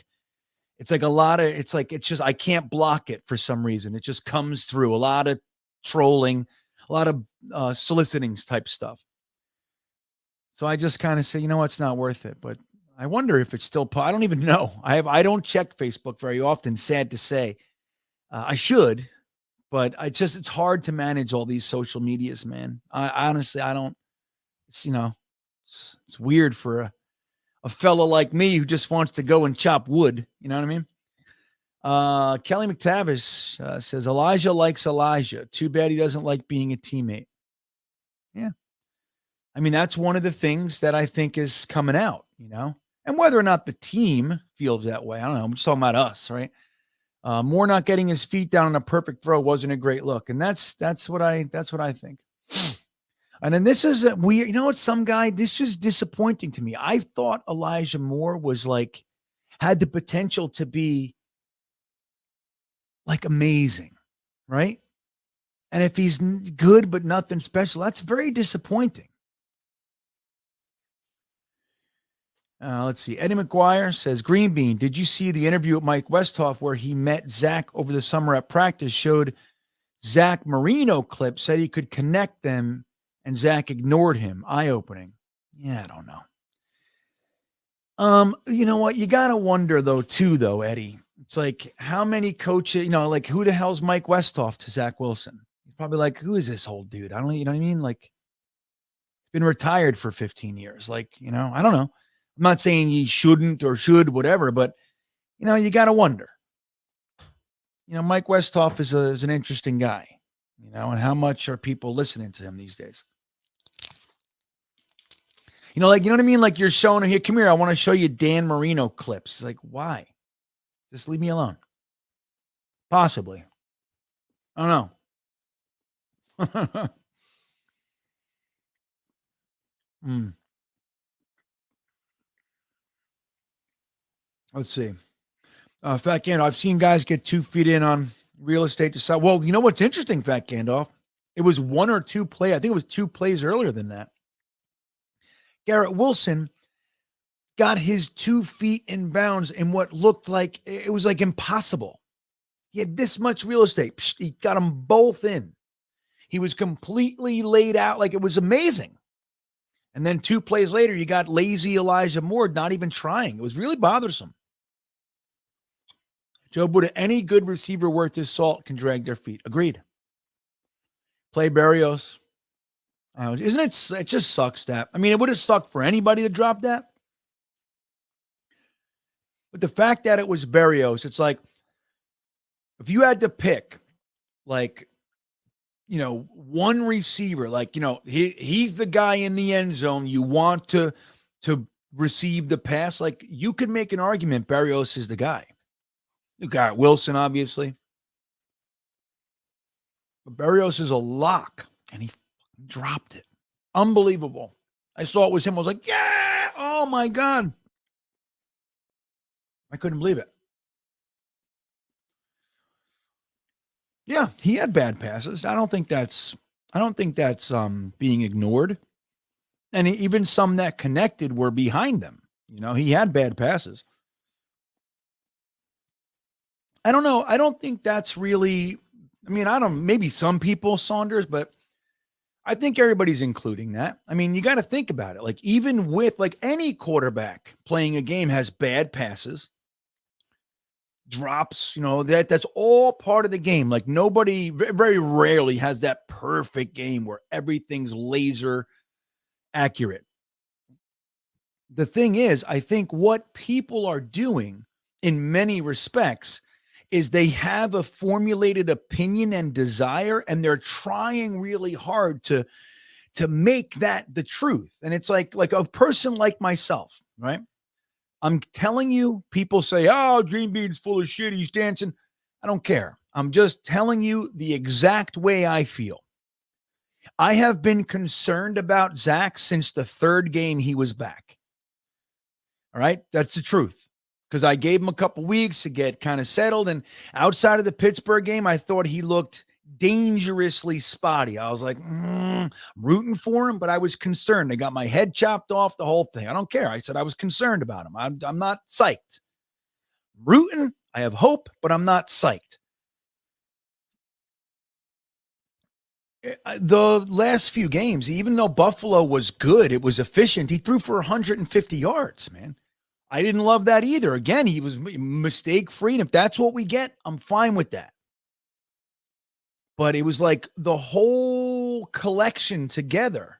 it's I can't block it for some reason. It just comes through. A lot of trolling, a lot of soliciting type stuff. So I just kind of say, it's not worth it. But I wonder if it's still, I don't even know. I don't check Facebook very often, sad to say. I should, but it's hard to manage all these social medias, man. I honestly, I don't, it's weird for a fella like me who just wants to go and chop wood. You know what I mean? Kelly McTavish says Elijah likes Elijah. Too bad he doesn't like being a teammate. Yeah. I mean, that's one of the things that I think is coming out, and whether or not the team feels that way, I don't know. I'm just talking about us, right? Moore not getting his feet down on a perfect throw wasn't a great look. And that's what I think. And then this is weird. You know what? This is disappointing to me. I thought Elijah Moore was had the potential to be amazing, right? And if he's good but nothing special, that's very disappointing. Let's see. Eddie McGuire says, GreenBean, did you see the interview with Mike Westhoff where he met Zach over the summer at practice, showed Zach Marino clip, said he could connect them, and Zach ignored him? Eye-opening. Yeah, I don't know. You know what? You got to wonder, though, Eddie. It's like, how many coaches, who the hell's Mike Westhoff to Zach Wilson? He's probably like, who is this old dude? I don't, you know what I mean? Been retired for 15 years. I don't know. I'm not saying he shouldn't or should, whatever, but, you got to wonder. Mike Westhoff is an interesting guy, and how much are people listening to him these days? You know what I mean? You're showing him here, come here, I want to show you Dan Marino clips. It's like, why? Just leave me alone. Possibly. I don't know. Let's see. Fat Gandalf, I've seen guys get 2 feet in on real estate to sell. Well, you know what's interesting, Fat Gandalf? It was 1 or 2 plays. I think it was 2 plays earlier than that. Garrett Wilson got his 2 feet in bounds in what looked like it was impossible. He had this much real estate. He got them both in. He was completely laid out. It was amazing. And then 2 plays later, you got lazy Elijah Moore not even trying. It was really bothersome. Joe Buddha, any good receiver worth his salt can drag their feet. Agreed. Play Berrios. Isn't it? It just sucks that. I mean, it would have sucked for anybody to drop that. But the fact that it was Berrios, it's like, if you had to pick, one receiver, he's the guy in the end zone you want to receive the pass, you could make an argument Berrios is the guy. You got Wilson, obviously. But Berrios is a lock, and he dropped it. Unbelievable. I saw it was him. I was like, yeah! Oh, my God. I couldn't believe it. Yeah, he had bad passes. I don't think that's being ignored. And even some that connected were behind them. He had bad passes. I don't know. I don't think that's really, maybe some people, Saunders, but I think everybody's including that. I mean, you got to think about it. Even with any quarterback playing a game has bad passes, drops, that's all part of the game. Nobody very rarely has that perfect game where everything's laser accurate. The thing is, I think what people are doing in many respects is they have a formulated opinion and desire, and they're trying really hard to make that the truth. And it's like a person like myself, right? I'm telling you, people say, oh, GreenBean's full of shit, he's dancing. I don't care. I'm just telling you the exact way I feel. I have been concerned about Zach since the 3rd game he was back. All right? That's the truth. Because I gave him a couple weeks to get kind of settled. And outside of the Pittsburgh game, I thought he looked dangerously spotty. I was like, rooting for him, but I was concerned. I got my head chopped off, the whole thing. I don't care. I said I was concerned about him. I'm not psyched. Rooting, I have hope, but I'm not psyched. The last few games, even though Buffalo was good, it was efficient, he threw for 150 yards, man. I didn't love that either. Again, he was mistake-free, and if that's what we get, I'm fine with that. But it was the whole collection together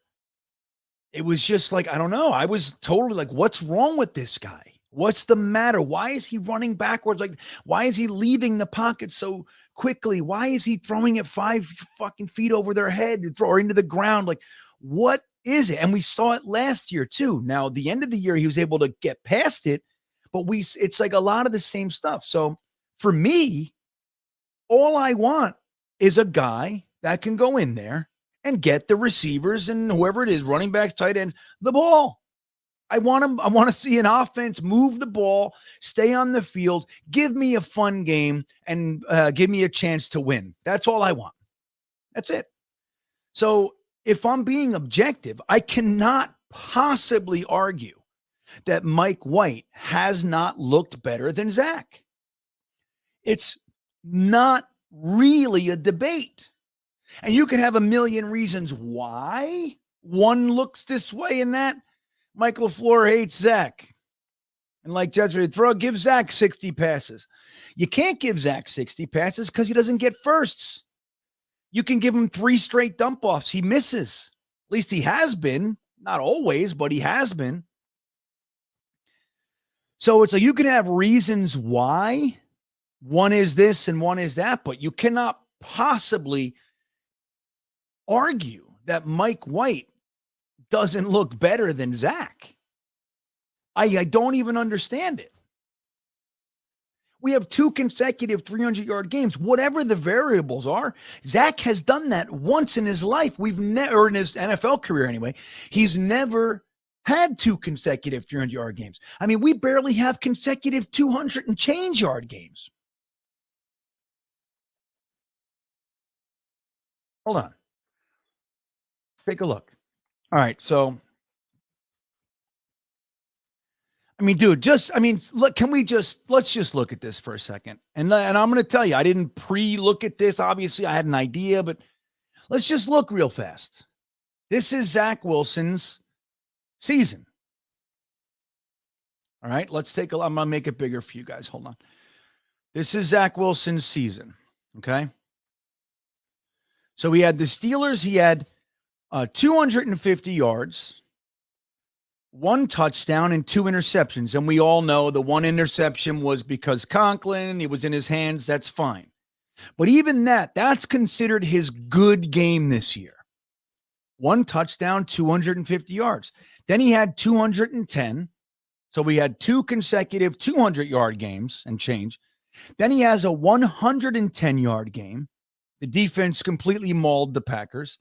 it was just like, I don't know. I was totally like, what's wrong with this guy? What's the matter? Why is he running backwards? Like, why is he leaving the pocket so quickly? Why is he throwing it 5 fucking feet over their head or into the ground? Like, what is it? And we saw it last year too. Now, the end of the year, he was able to get past it, but it's like a lot of the same stuff. So for me, all I want is a guy that can go in there and get the receivers and whoever it is, running backs, tight ends, the ball. I want to see an offense move the ball, stay on the field, give me a fun game, and give me a chance to win. That's all I want. That's it. So if I'm being objective, I cannot possibly argue that Mike White has not looked better than Zach. It's not really a debate. And you can have a million reasons why one looks this way and that. Mike LaFleur hates Zach. And like Jetsfan, give Zach 60 passes. You can't give Zach 60 passes because he doesn't get firsts. You can give him 3 straight dump offs. He misses. At least he has been. Not always, but he has been. So it's like you can have reasons why one is this and one is that, but you cannot possibly argue that Mike White doesn't look better than Zach. I don't even understand it. We have 2 consecutive 300-yard games. Whatever the variables are, Zach has done that once in his life. We've never, or in his NFL career anyway, he's never had 2 consecutive 300-yard games. I mean, we barely have consecutive 200 and change yard games. Hold on. Take a look. All right, so I mean, dude, look, let's just look at this for a second. And I'm going to tell you, I didn't pre-look at this. Obviously, I had an idea, but let's just look real fast. This is Zach Wilson's season. All right, let's take I'm going to make it bigger for you guys. Hold on. This is Zach Wilson's season, okay? So we had the Steelers. He had 250 yards, 1 touchdown, and 2 interceptions. And we all know the 1 interception was because Conklin, it was in his hands. That's fine. But even that's considered his good game this year. 1 touchdown, 250 yards. Then he had 210. So we had 2 consecutive 200-yard games and change. Then he has a 110-yard game. The defense completely mauled the Packers.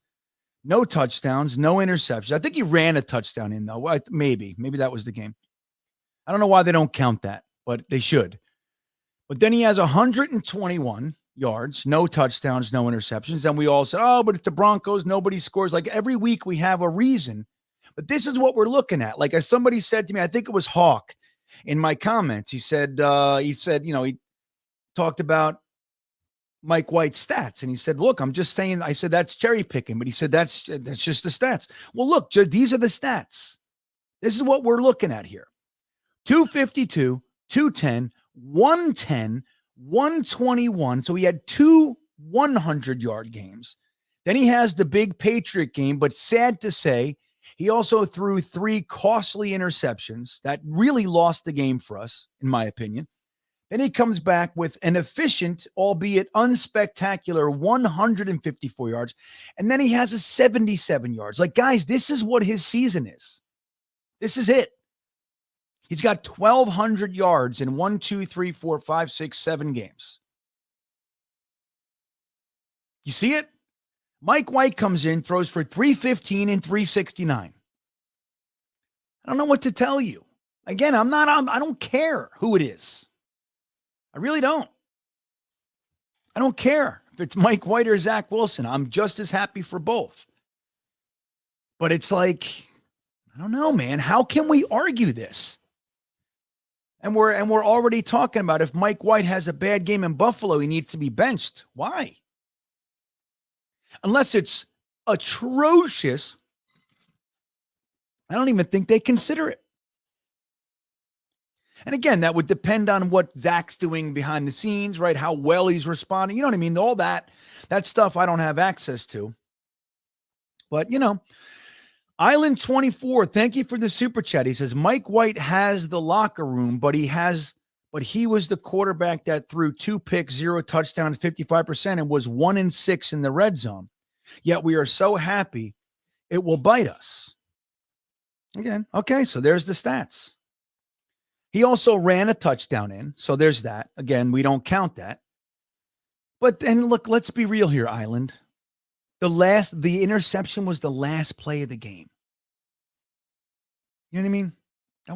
No touchdowns, no interceptions. I think he ran a touchdown in, though. Maybe that was the game. I don't know why they don't count that, but they should. But then he has 121 yards, no touchdowns, no interceptions. And we all said, oh, but it's the Broncos. Nobody scores. Like every week we have a reason. But this is what we're looking at. Like as somebody said to me, I think it was Hawk in my comments. He said, he talked about Mike White's stats. And he said, look, I'm just saying, I said, that's cherry picking, but he said, that's just the stats. Well, look, these are the stats. This is what we're looking at here. 252, 210, 110, 121. So he had 2 100-yard games. Then he has the big Patriot game, but sad to say, he also threw 3 costly interceptions that really lost the game for us, in my opinion. Then he comes back with an efficient, albeit unspectacular, 154 yards. And then he has a 77 yards. Like, guys, this is what his season is. This is it. He's got 1,200 yards in 1, 2, 3, 4, 5, 6, 7 games. You see it? Mike White comes in, throws for 315 and 369. I don't know what to tell you. Again, I don't care who it is. I really don't. I don't care if it's Mike White or Zach Wilson. I'm just as happy for both. But it's like, I don't know, man. How can we argue this? And we're already talking about if Mike White has a bad game in Buffalo, he needs to be benched. Why? Unless it's atrocious, I don't even think they consider it. And again, that would depend on what Zach's doing behind the scenes, right? How well he's responding. You know what I mean? All that stuff I don't have access to. But, Island 24, thank you for the super chat. He says Mike White has the locker room, but he was the quarterback that threw 2 picks, 0 touchdowns, 55%, and was 1-6 in the red zone. Yet we are so happy it will bite us. Again, okay, so there's the stats. He also ran a touchdown in, so there's that. Again, we don't count that. But then look, let's be real here, Island. The interception was the last play of the game. You know what I mean? He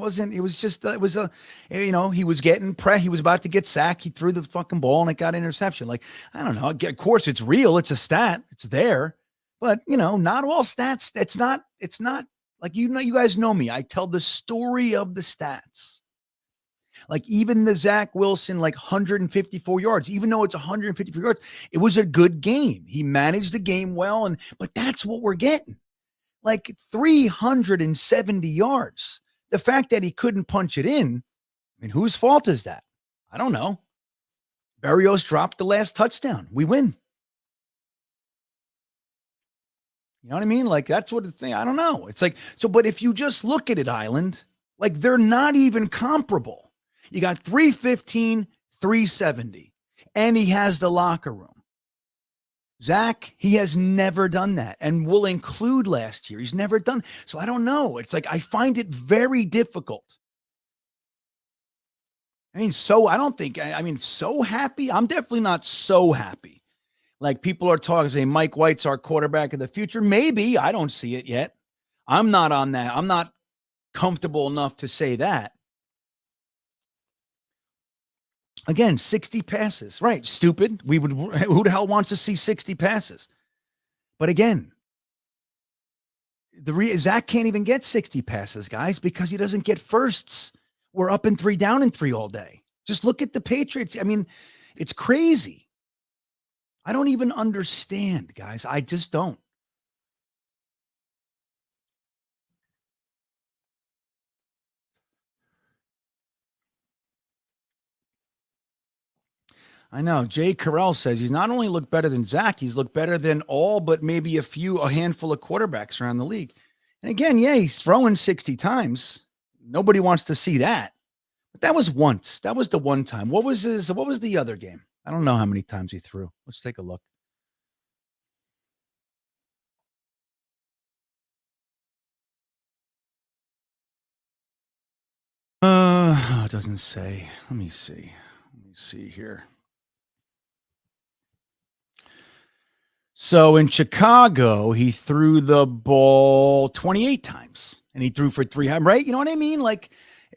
was getting he was about to get sacked. He threw the fucking ball and it got interception. Like, I don't know. Of course it's real. It's a stat. It's there. But, not all stats. It's not like, you guys know me. I tell the story of the stats. Like even the Zach Wilson, 154 yards, even though it's 154 yards, it was a good game. He managed the game well. But that's what we're getting. 370 yards. The fact that he couldn't punch it in, whose fault is that? I don't know. Berrios dropped the last touchdown. We win. You know what I mean? That's what the thing, I don't know. It's but if you just look at it, Island, they're not even comparable. You got 315, 370, and he has the locker room. Zach, he has never done that, and we'll include last year. He's never done. So I don't know. It's I find it very difficult. So happy. I'm definitely not so happy. People are talking, saying Mike White's our quarterback of the future. Maybe. I don't see it yet. I'm not on that. I'm not comfortable enough to say that. Again, 60 passes. Right. Stupid. Who the hell wants to see 60 passes? But again, Zach can't even get 60 passes, guys, because he doesn't get firsts. We're up and 3 down and 3 all day. Just look at the Patriots. It's crazy. I don't even understand, guys. I just don't. I know. Jay Carell says he's not only looked better than Zach, he's looked better than all but maybe a handful of quarterbacks around the league. And again, yeah, he's throwing 60 times. Nobody wants to see that. But that was once. That was the one time. What was the other game? I don't know how many times he threw. Let's take a look. It doesn't say. Let me see here. So in Chicago, he threw the ball 28 times and he threw for 300, right? You know what I mean?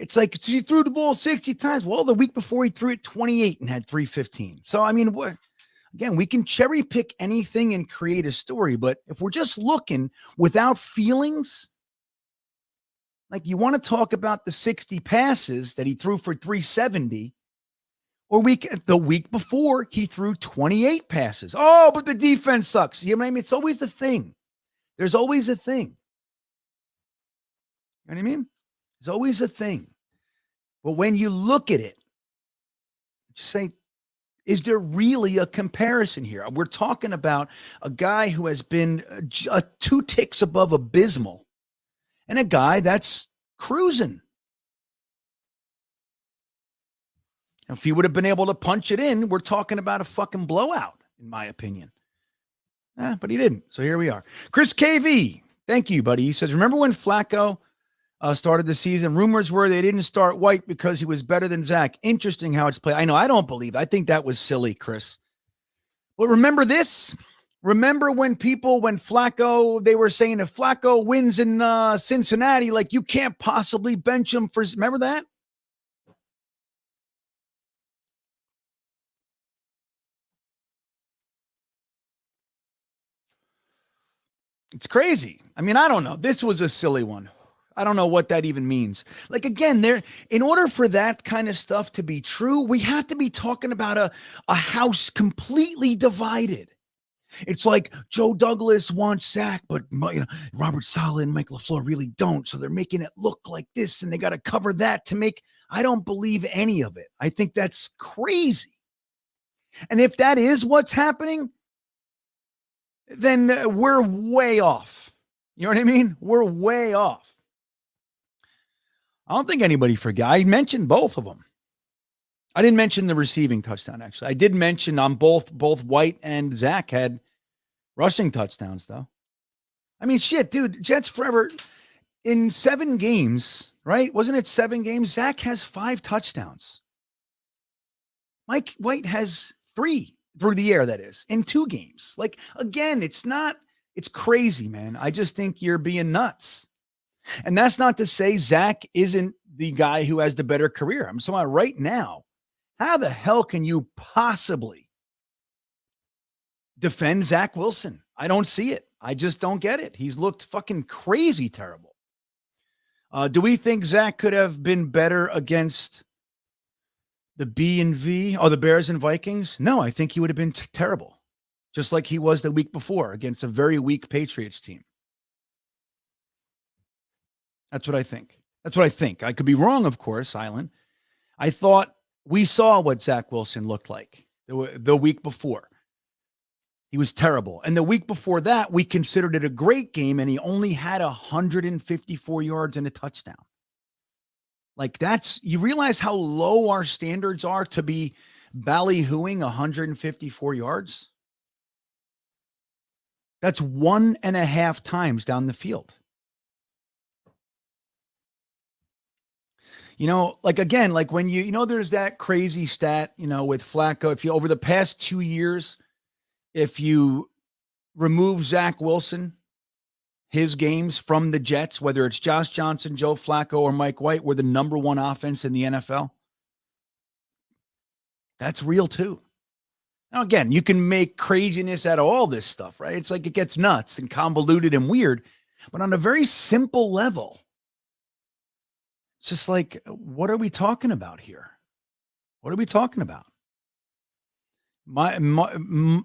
So he threw the ball 60 times. Well, the week before he threw it 28 and had 315. So, again, we can cherry pick anything and create a story. But if we're just looking without feelings, you want to talk about the 60 passes that he threw for 370. Or the week before, he threw 28 passes. Oh, but the defense sucks. You know what I mean? It's always the thing. There's always a thing. You know what I mean? There's always a thing. But when you look at it, just say, is there really a comparison here? We're talking about a guy who has been 2 ticks above abysmal and a guy that's cruising. If he would have been able to punch it in, we're talking about a fucking blowout, in my opinion. But he didn't. So here we are. Chris KV, thank you, buddy. He says, remember when Flacco started the season? Rumors were they didn't start White because he was better than Zach. Interesting how it's played. I know. I don't believe it. I think that was silly, Chris. But remember this? Remember when Flacco, they were saying if Flacco wins in Cincinnati, you can't possibly bench him for, remember that? It's crazy. I don't know. This was a silly one. I don't know what that even means. Again, in order for that kind of stuff to be true, we have to be talking about a house completely divided. It's like Joe Douglas wants Zach, but Robert Saleh and Mike LaFleur really don't. So they're making it look like this, and they got to cover that to make. I don't believe any of it. I think that's crazy. And if that is what's happening, then we're way off. You know what I mean? We're way off. I don't think anybody forgot. I mentioned both of them. I didn't mention the receiving touchdown, actually. I did mention on both White and Zach had rushing touchdowns, though. I mean, shit, dude, Jets forever in 7 games, right? Wasn't it 7 games? Zach has 5 touchdowns. Mike White has 3 through the air, that is, in 2 games. Like, again, it's crazy, man. I just think you're being nuts. And that's not to say Zach isn't the guy who has the better career. I'm talking about right now. How the hell can you possibly defend Zach Wilson? I don't see it. I just don't get it. He's looked fucking crazy terrible. Do we think Zach could have been better against the B and V or the Bears and Vikings? No, I think he would have been terrible, just like he was the week before against a very weak Patriots team. That's what I think. I could be wrong, of course, Island. I thought we saw what Zach Wilson looked like the week before. He was terrible. And the week before that, we considered it a great game, and he only had 154 yards and a touchdown. Like, you realize how low our standards are to be ballyhooing 154 yards? That's 1.5 times down the field. You know, like, again, like when there's that crazy stat, with Flacco, if you, over the past 2 years, if you remove Zach Wilson, his games from the Jets, whether it's Josh Johnson, Joe Flacco, or Mike White, we're the number 1 offense in the NFL. That's real too. Now, again, you can make craziness out of all this stuff, right? It's like it gets nuts and convoluted and weird, but on a very simple level, it's just like, what are we talking about here? What are we talking about? I'm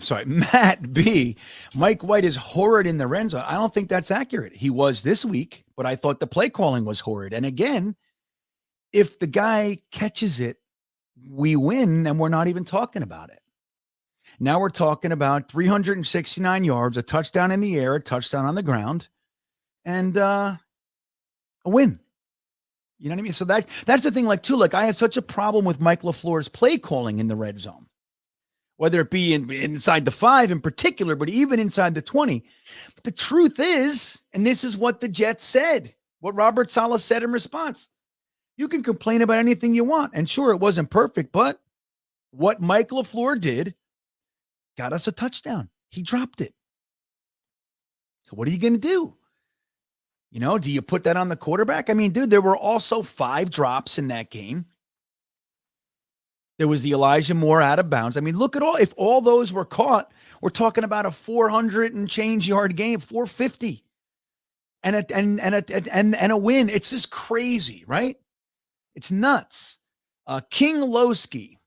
sorry, Matt B. Mike White is horrid in the red zone. I don't think that's accurate. He was this week, but I thought the play calling was horrid. And again, if the guy catches it, we win, and we're not even talking about it. Now we're talking about 369 yards, a touchdown in the air, a touchdown on the ground, and a win. You know what I mean? So that's the thing, like, I had such a problem with Mike LaFleur's play calling in the red zone, whether it be inside the 5 in particular, but even inside the 20. But the truth is, and this is what the Jets said, what Robert Saleh said in response, you can complain about anything you want. And sure, it wasn't perfect, but what Mike LaFleur did got us a touchdown. He dropped it. So what are you going to do? Do you put that on the quarterback? I mean, dude, there were also 5 drops in that game. There was the Elijah Moore out of bounds. I mean, look at if all those were caught, we're talking about a 400 and change yard game, 450, and a win. It's just crazy, right? It's nuts. King Lowski,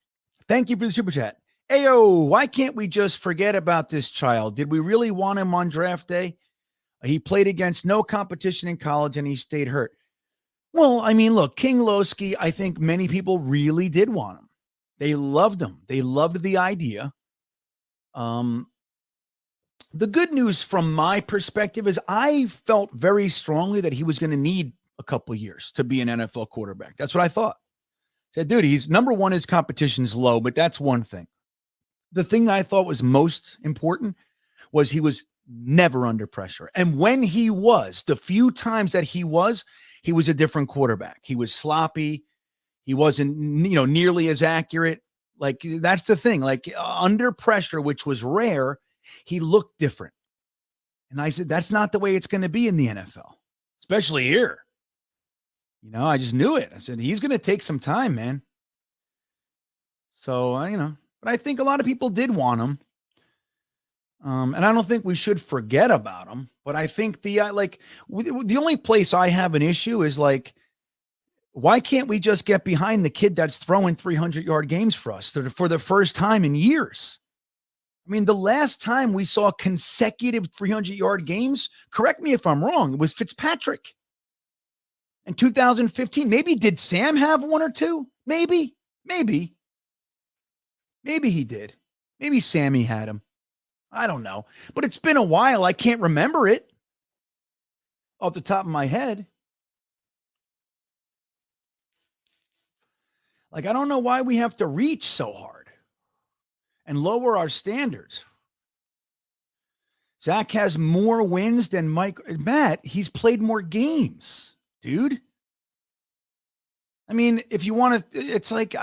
thank you for the super chat. Ayo, why can't we just forget about this child? Did we really want him on draft day? He played against no competition in college, and he stayed hurt. Well, I mean, look, King Lowski, I think many people really did want him. They loved him. They loved the idea. The good news from my perspective is I felt very strongly that he was going to need a couple of years to be an NFL quarterback. That's what I thought. I said, dude, he's number 1, his competition's low, but that's one thing. The thing I thought was most important was he was never under pressure. And when he was, the few times that he was a different quarterback. He was sloppy. He wasn't, nearly as accurate. Like, that's the thing. Like, under pressure, which was rare, he looked different. And I said, that's not the way it's going to be in the NFL, especially here. I just knew it. I said, he's going to take some time, man. So, but I think a lot of people did want him. And I don't think we should forget about him, but I think the only place I have an issue is like, why can't we just get behind the kid that's throwing 300-yard games for us for the first time in years? I mean, the last time we saw consecutive 300-yard games, correct me if I'm wrong, it was Fitzpatrick in 2015. Maybe did Sam have 1 or 2? Maybe he did. Maybe Sammy had him. I don't know, but it's been a while. I can't remember it. off the top of my head. Like, I don't know why we have to reach so hard and lower our standards. Zach has more wins than Matt, he's played more games, dude. I mean, if you want to, it's like,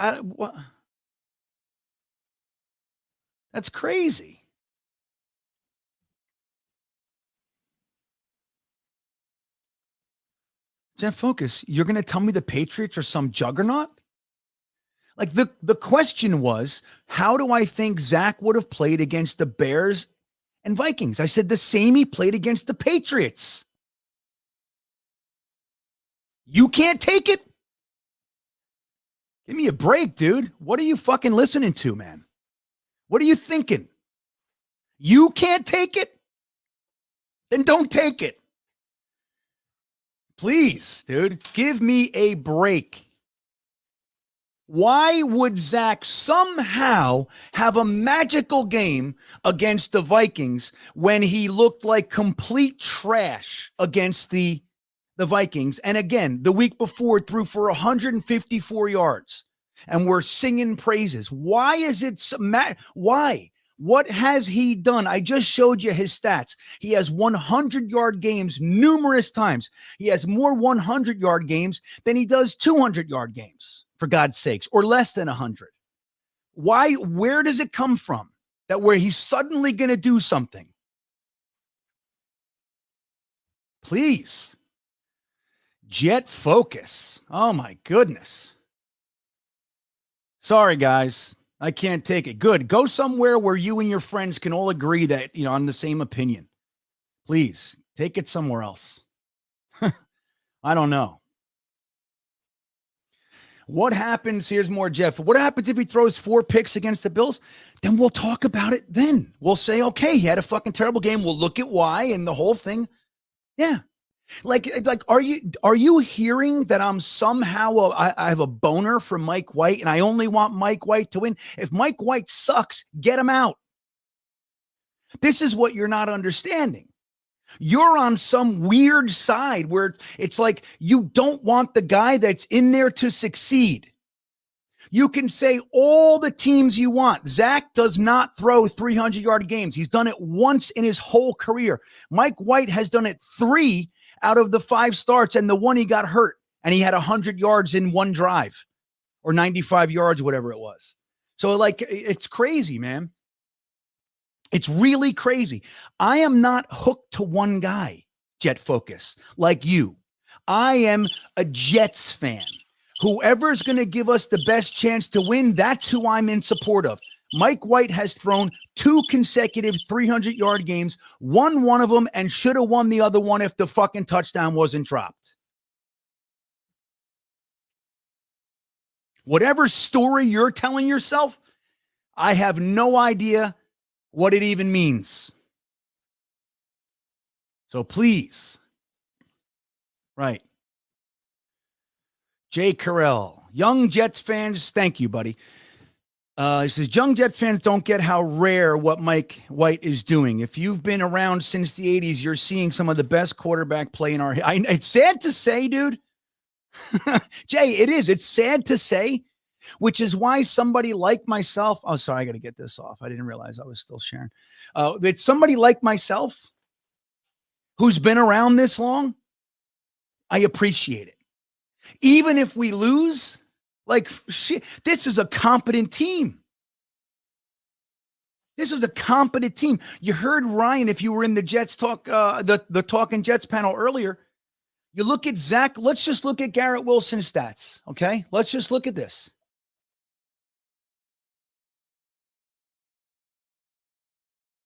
that's crazy. Jeff Focus, you're going to tell me the Patriots are some juggernaut? Like the question was, how do I think Zach would have played against the Bears and Vikings? I said the same he played against the Patriots. You can't take it? Give me a break, dude. What are you fucking listening to, man? What are you thinking? You can't take it? Then don't take it. Please, dude, give me a break. Why would Zach somehow have a magical game against the Vikings when he looked like complete trash against the Vikings? And again, the week before threw for 154 yards and we're singing praises. Why is it why? What has he done? I just showed you his stats. He has 100-yard games numerous times. He has more 100-yard games than he does 200-yard games, for God's sakes, or less than 100. Why? Where does it come from that where he's suddenly going to do something? Please. Jet Focus. Oh, my goodness. Sorry, guys. I can't take it. Good. Go somewhere where you and your friends can all agree that, on the same opinion. Please take it somewhere else. I don't know. What happens? Here's more, Jeff. What happens if he throws 4 picks against the Bills? Then we'll talk about it then. We'll say, okay, he had a fucking terrible game. We'll look at why and the whole thing. Yeah. Like, are you hearing that I'm somehow I have a boner for Mike White and I only want Mike White to win? If Mike White sucks, get him out. This is what you're not understanding. You're on some weird side where it's like you don't want the guy that's in there to succeed. You can say all the teams you want. Zach does not throw 300-yard games. He's done it once in his whole career. Mike White has done it 3 out of the 5 starts, and the one he got hurt, and he had 100 yards in one drive or 95 yards, whatever it was. So, like, it's crazy, man. It's really crazy. I am not hooked to one guy, Jet Focus, like you. I am a Jets fan. Whoever's going to give us the best chance to win, that's who I'm in support of. Mike White has thrown 2 consecutive 300-yard games, won one of them, and should have won the other one if the fucking touchdown wasn't dropped. Whatever story you're telling yourself, I have no idea what it even means. So please. Right. Jay Carell. Young Jets fans, thank you, buddy. He says, young Jets fans don't get how rare what Mike White is doing. If you've been around since the 80s, you're seeing some of the best quarterback play in our... It's sad to say, dude. Jay, it is. It's sad to say, which is why somebody like myself... Oh, sorry, I got to get this off. I didn't realize I was still sharing. It's somebody like myself who's been around this long. I appreciate it. Even if we lose... Like, shit, this is a competent team. This is a competent team. You heard Ryan, if you were in the Jets talk, the Talking Jets panel earlier, you look at Zach. Let's just look at Garrett Wilson's stats, okay? Let's just look at this.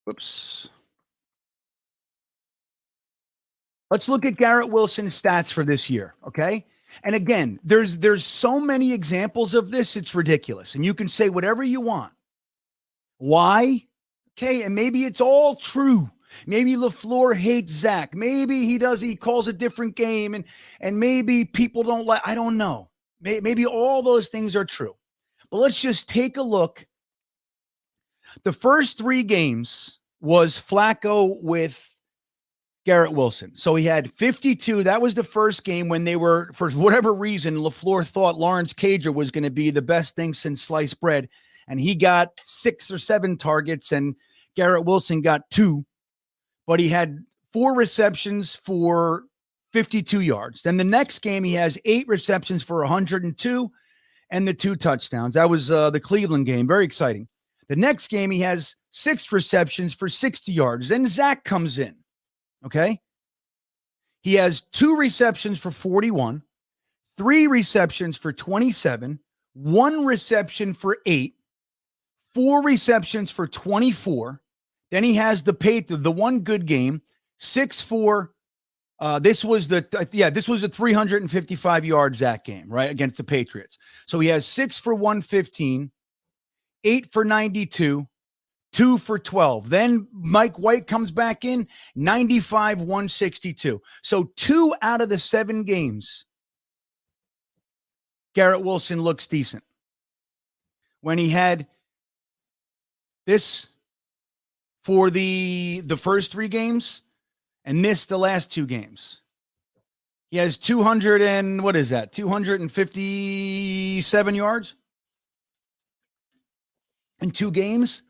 Whoops. Let's look at Garrett Wilson's stats for this year, okay? And again, there's so many examples of this, it's ridiculous. And you can say whatever you want. Why? Okay, and maybe it's all true. Maybe LaFleur hates Zach. Maybe he calls a different game, and maybe people don't like, I don't know. Maybe all those things are true. But let's just take a look. The first 3 games was Flacco with Garrett Wilson. So he had 52. That was the first game when they were, for whatever reason, LaFleur thought Lawrence Cager was going to be the best thing since sliced bread. And he got 6 or 7 targets and Garrett Wilson got 2. But he had 4 receptions for 52 yards. Then the next game, he has 8 receptions for 102 and the 2 touchdowns. That was the Cleveland game. Very exciting. The next game, he has 6 receptions for 60 yards. Then Zach comes in. Okay. He has 2 receptions for 41, 3 receptions for 27, 1 reception for 8, 4 receptions for 24. Then he has the one good game, 6 for this was the 355 yard Zach game, right, against the Patriots. So he has 6 for 115, 8 for 92, 2 for 12. Then Mike White comes back in, 95, 162. So 2 out of the 7 games, Garrett Wilson looks decent. When he had this for the first 3 games and missed the last 2 games, he has 257 yards in 2 games.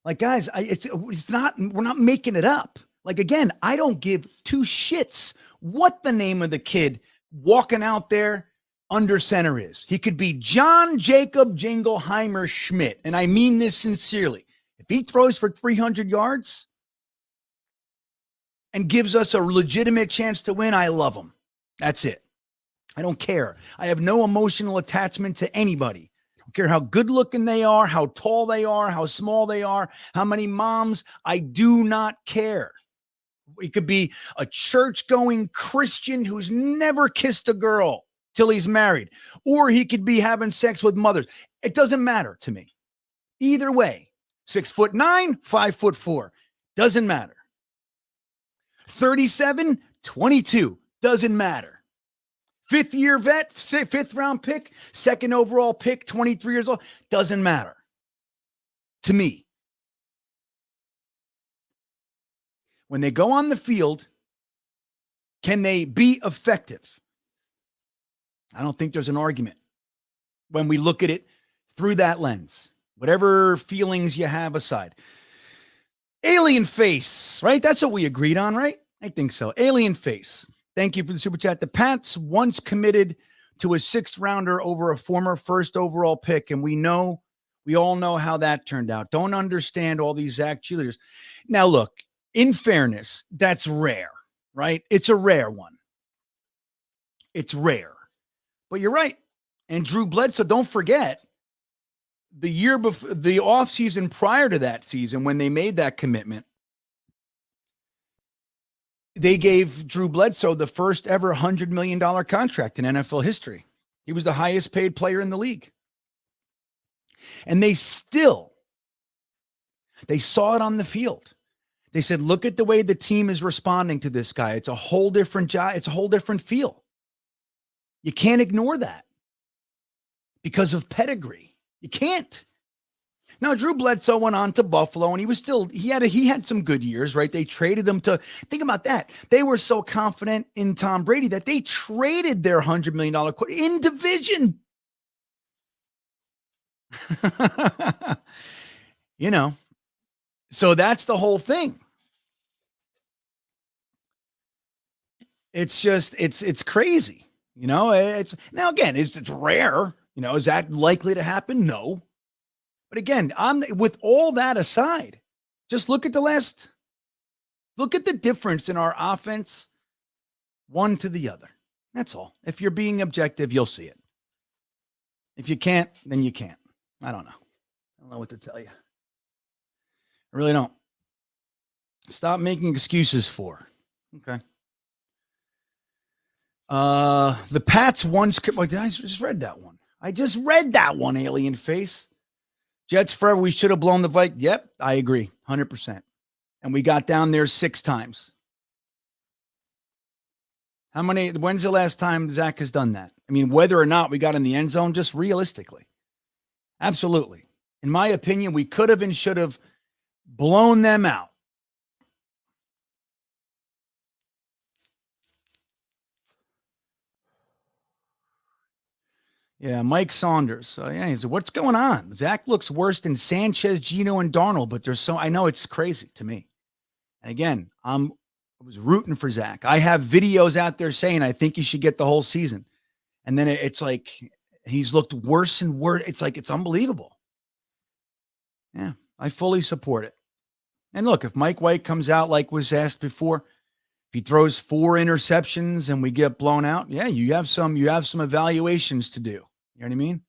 Like, guys, it's not, we're not making it up. Like, again, I don't give 2 shits what the name of the kid walking out there under center is. He could be John Jacob Jingleheimer Schmidt. And I mean this sincerely. If he throws for 300 yards and gives us a legitimate chance to win, I love him. That's it. I don't care. I have no emotional attachment to anybody. I don't care how good looking they are, how tall they are, how small they are, how many moms. I do not care. He could be a church-going Christian who's never kissed a girl till he's married, or he could be having sex with mothers. It doesn't matter to me. Either way, 6'9", 5'4", doesn't matter. 37, 22, doesn't matter. 5th year vet, 5th round pick, 2nd overall pick, 23 years old, doesn't matter to me. When they go on the field, can they be effective? I don't think there's an argument when we look at it through that lens, whatever feelings you have aside. Alien face, right? That's what we agreed on, right? I think so. Alien face. Thank you for the super chat. The Pats once committed to a 6th rounder over a former 1st overall pick, and we all know how that turned out. Don't understand all these Zach cheerleaders. Now, look, in fairness, that's rare, right? It's a rare one. It's rare. But you're right. And Drew Bledsoe, don't forget, the year before, the offseason prior to that season, when they made that commitment, they gave Drew Bledsoe the first ever $100 million contract in NFL history. He was the highest paid player in the league. And they saw it on the field. They said, look at the way the team is responding to this guy. It's a whole different job. It's a whole different feel. You can't ignore that because of pedigree. You can't. Now, Drew Bledsoe went on to Buffalo, and he had some good years, right? They traded him to, think about that. They were so confident in Tom Brady that they traded their $100 million in division. So that's the whole thing. It's just, it's crazy. It's now, again, it's rare. Is that likely to happen? No. But again, with all that aside, just look at the difference in our offense, one to the other. That's all. If you're being objective, you'll see it. If you can't, then you can't. I don't know. I don't know what to tell you. I really don't. Stop making excuses for. Okay. The Pats once, I just read that one. Alien face. Jets forever, we should have blown the Vikings. Yep, I agree, 100%. And we got down there 6 times. When's the last time Zach has done that? I mean, whether or not we got in the end zone, just realistically. Absolutely. In my opinion, we could have and should have blown them out. Yeah, Mike Saunders. Yeah, he said, what's going on? Zach looks worse than Sanchez, Gino, and Darnold, but I know it's crazy to me. And again, I was rooting for Zach. I have videos out there saying I think he should get the whole season. And then it's like he's looked worse and worse. It's like it's unbelievable. Yeah, I fully support it. And look, if Mike White comes out like was asked before, if he throws 4 interceptions and we get blown out, yeah, you have some evaluations to do. You know what I mean?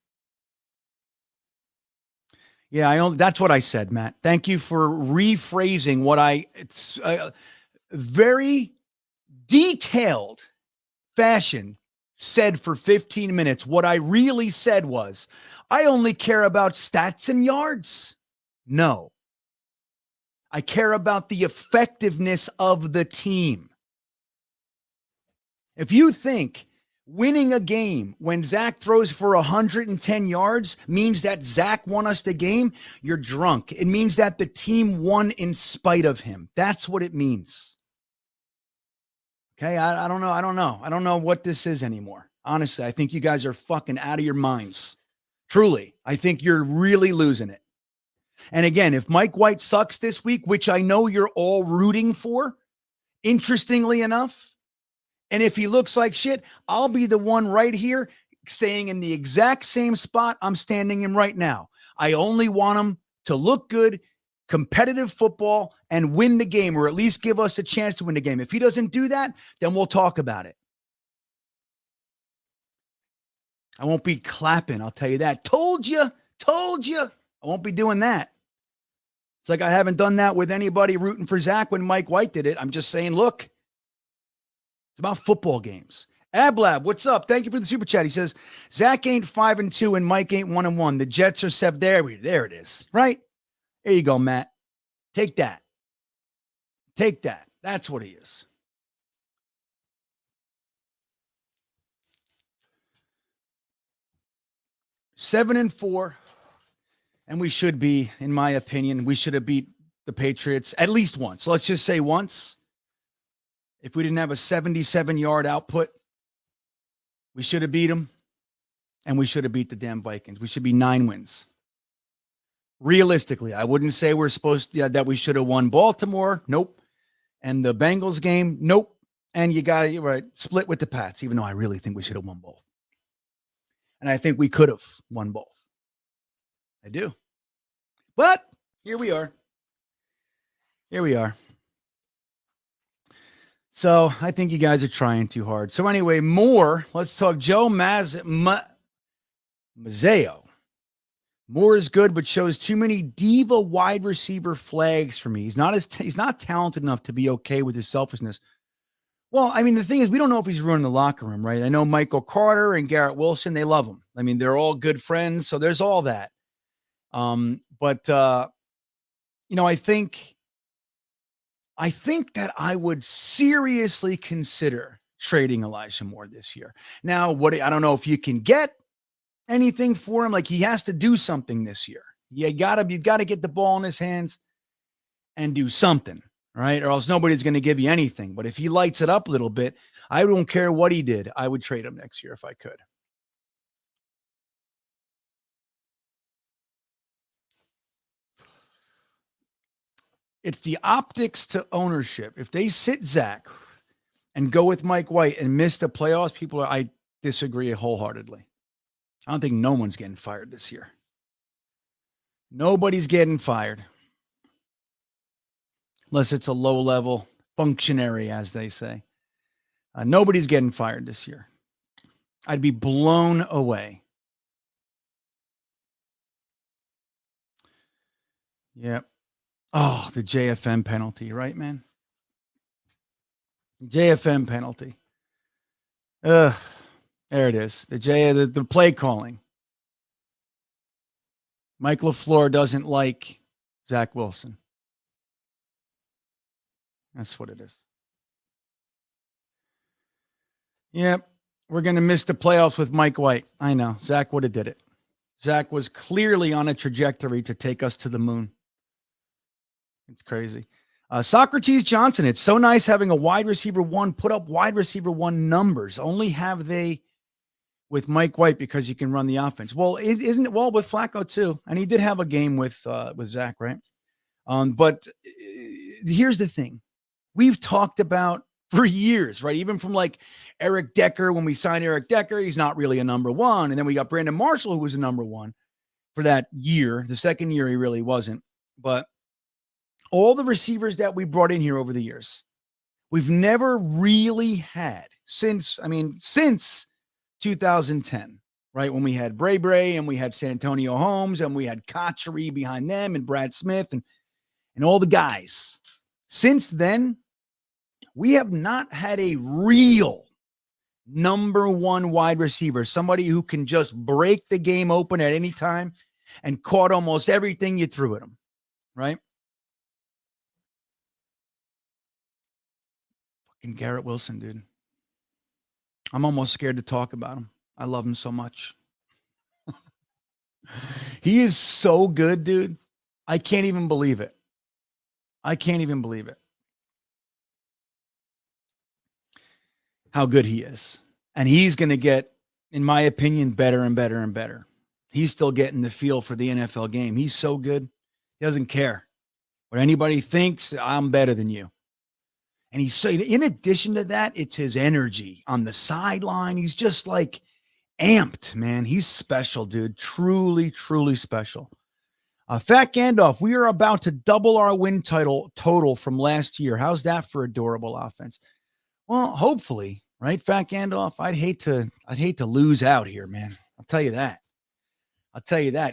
Yeah, that's what I said, Matt. Thank you for rephrasing what it's a very detailed fashion said for 15 minutes. What I really said was, I only care about stats and yards. No. I care about the effectiveness of the team. If you think winning a game when Zach throws for 110 yards means that Zach won us the game, you're drunk. It means that the team won in spite of him. That's what it means. Okay, I don't know. I don't know what this is anymore. Honestly, I think you guys are fucking out of your minds. Truly, I think you're really losing it. And again, if Mike White sucks this week, which I know you're all rooting for, interestingly enough, and if he looks like shit, I'll be the one right here staying in the exact same spot I'm standing in right now. I only want him to look good, competitive football, and win the game, or at least give us a chance to win the game. If he doesn't do that, then we'll talk about it. I won't be clapping, I'll tell you that. Told you. I won't be doing that. It's like I haven't done that with anybody rooting for Zach when Mike White did it. I'm just saying, look, it's about football games. Ablab, what's up? Thank you for the super chat. He says, Zach ain't 5-2 and Mike ain't 1-1. The Jets are 7. There it is. Right? There you go, Matt. Take that. That's what he is. Seven and 4. And we should be, in my opinion, we should have beat the Patriots at least once. Let's just say once. If we didn't have a 77-yard output, we should have beat them. And we should have beat the damn Vikings. We should be 9 wins. Realistically, I wouldn't say we're supposed to, that we should have won Baltimore. Nope. And the Bengals game. Nope. And you got it right. Split with the Pats, even though I really think we should have won both. And I think we could have won both. I do. But here we are. So I think you guys are trying too hard. So anyway, let's talk Joe Mazzeo. Moore is good, but shows too many diva wide receiver flags for me. He's not talented enough to be okay with his selfishness. Well, I mean, the thing is, we don't know if he's ruining the locker room, right? I know Michael Carter and Garrett Wilson, they love him. I mean, they're all good friends, so there's all that. I think that I would seriously consider trading Elijah Moore this year. Now, I don't know if you can get anything for him. Like, he has to do something this year. You gotta get the ball in his hands and do something, right? Or else nobody's going to give you anything. But if he lights it up a little bit, I don't care what he did. I would trade him next year if I could. It's the optics to ownership. If they sit Zach and go with Mike White and miss the playoffs, I disagree wholeheartedly. I don't think no one's getting fired this year. Nobody's getting fired. Unless it's a low-level functionary, as they say. Nobody's getting fired this year. I'd be blown away. Yep. Oh, the JFM penalty, right, man? JFM penalty. There it is. The play calling. Mike LaFleur doesn't like Zach Wilson. That's what it is. Yep. We're going to miss the playoffs with Mike White. I know. Zach would have did it. Zach was clearly on a trajectory to take us to the moon. It's crazy. Socrates Johnson, it's so nice having a wide receiver 1 put up wide receiver 1 numbers. Only have they with Mike White because he can run the offense. Well, isn't it well with Flacco too? And he did have a game with Zach, right? But here's the thing. We've talked about for years, right? Even from like Eric Decker, when we signed Eric Decker, he's not really a number one. And then we got Brandon Marshall, who was a number one for that year. The second year, he really wasn't. But all the receivers that we brought in here over the years, we've never really had since 2010, right? When we had Bray and we had Santonio Holmes and we had Cotchery behind them and Brad Smith and all the guys. Since then, we have not had a real number one wide receiver, somebody who can just break the game open at any time and caught almost everything you threw at him, right? Fucking Garrett Wilson, dude. I'm almost scared to talk about him. I love him so much. He is so good, dude. I can't even believe it. How good he is. And he's going to get, in my opinion, better and better and better. He's still getting the feel for the NFL game. He's so good. He doesn't care what anybody thinks. I'm better than you. And he's so, in addition to that, it's his energy on the sideline. He's just like amped, man. He's special, dude. Truly, truly special. Fat Gandalf, we are about to double our win total from last year. How's that for a durable offense? Well, hopefully, right, Fat Gandalf? I'd hate to lose out here, man. I'll tell you that.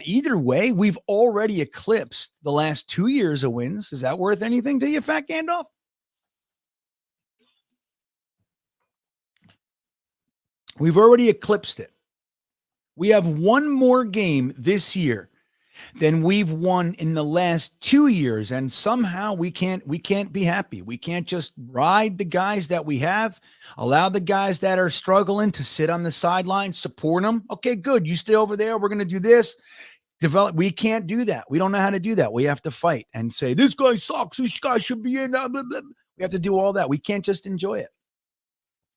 Either way, we've already eclipsed the last 2 years of wins. Is that worth anything to you, Fat Gandalf? We've already eclipsed it. We have one more game this year than we've won in the last 2 years. And somehow we can't be happy. We can't just ride the guys that we have, allow the guys that are struggling to sit on the sideline, support them. Okay, good. You stay over there. We're going to do this. Develop. We can't do that. We don't know how to do that. We have to fight and say, this guy sucks. This guy should be in. Blah, blah, blah. We have to do all that. We can't just enjoy it.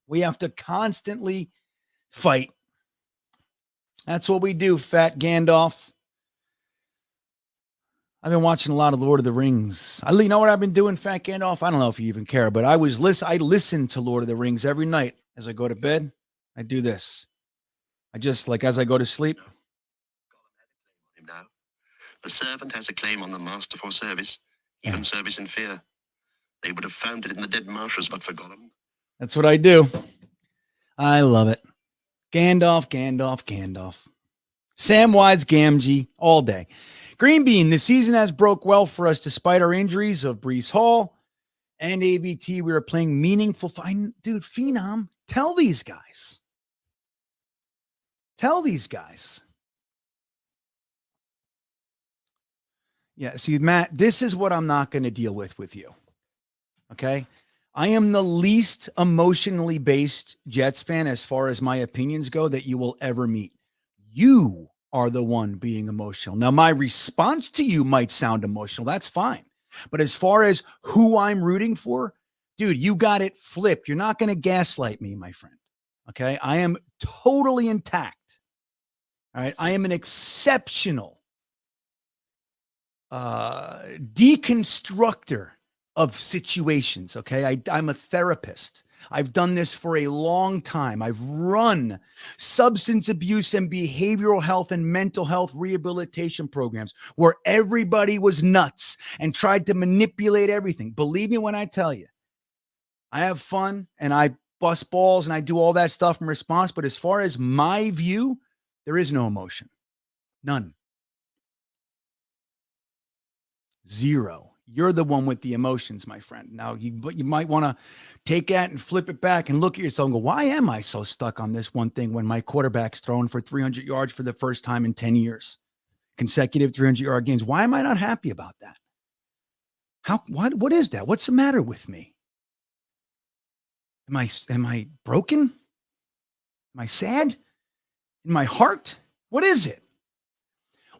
We have to constantly fight. That's what we do, Fat Gandalf. I've been watching a lot of Lord of the Rings. You know what I've been doing, Fat Gandalf? I don't know if you even care, but I listen to Lord of the Rings every night as I go to bed. I do this. I just, like, as I go to sleep. Now, the servant has a claim on the master for service, even service in fear. They would have found it in the dead marshes, but for Gollum. That's what I do. I love it. Gandalf, Gandalf, Gandalf. Samwise Gamgee all day. GreenBean, the season has broke well for us despite our injuries of Breece Hall and AVT. We are playing meaningful. Dude, Phenom, tell these guys. Yeah, see, Matt, this is what I'm not going to deal with you. Okay? I am the least emotionally based Jets fan as far as my opinions go that you will ever meet. You are the one being emotional. Now, my response to you might sound emotional. That's fine. But as far as who I'm rooting for, dude, you got it flipped. You're not going to gaslight me, my friend. Okay? I am totally intact. All right? I am an exceptional deconstructor of situations. Okay? I'm a therapist. I've done this for a long time. I've run substance abuse and behavioral health and mental health rehabilitation programs where everybody was nuts and tried to manipulate everything. Believe me when I tell you, I have fun and I bust balls and I do all that stuff in response. But as far as my view, there is no emotion. None. Zero. You're the one with the emotions, my friend. Now, you might want to take that and flip it back and look at yourself and go, why am I so stuck on this one thing when my quarterback's throwing for 300 yards for the first time in 10 years? Consecutive 300-yard games. Why am I not happy about that? What is that? What's the matter with me? Am I broken? Am I sad? In my heart? What is it?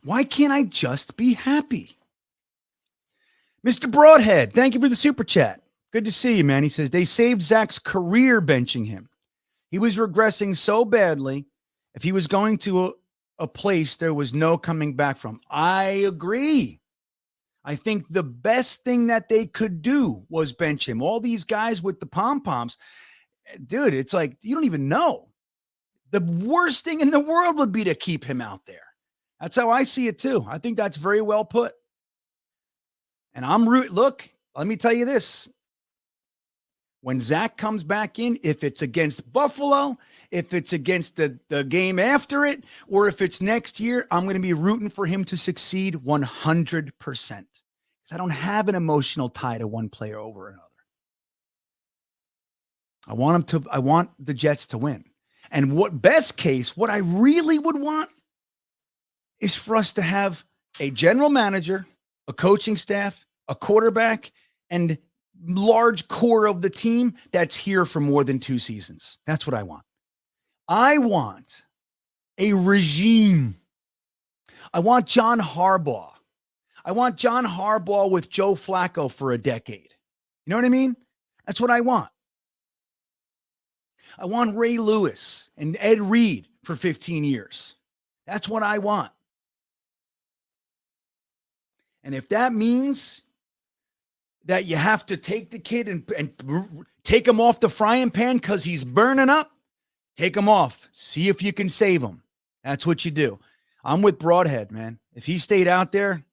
Why can't I just be happy? Mr. Broadhead, thank you for the super chat. Good to see you, man. He says, they saved Zach's career benching him. He was regressing so badly, if he was going to a place there was no coming back from. I agree. I think the best thing that they could do was bench him. All these guys with the pom-poms, dude, it's like, you don't even know. The worst thing in the world would be to keep him out there. That's how I see it too. I think that's very well put. And look, let me tell you this. When Zach comes back in, if it's against Buffalo, if it's against the game after it, or if it's next year, I'm going to be rooting for him to succeed 100%. Because I don't have an emotional tie to one player over another. I want the Jets to win. And what I really would want is for us to have a general manager, a coaching staff, a quarterback, and large core of the team that's here for more than 2 seasons. That's what I want. I want a regime. I want John Harbaugh. I want John Harbaugh with Joe Flacco for a decade. You know what I mean? That's what I want. I want Ray Lewis and Ed Reed for 15 years. That's what I want. And if that means that you have to take the kid and take him off the frying pan because he's burning up, take him off. See if you can save him. That's what you do. I'm with Broadhead, man. If he stayed out there,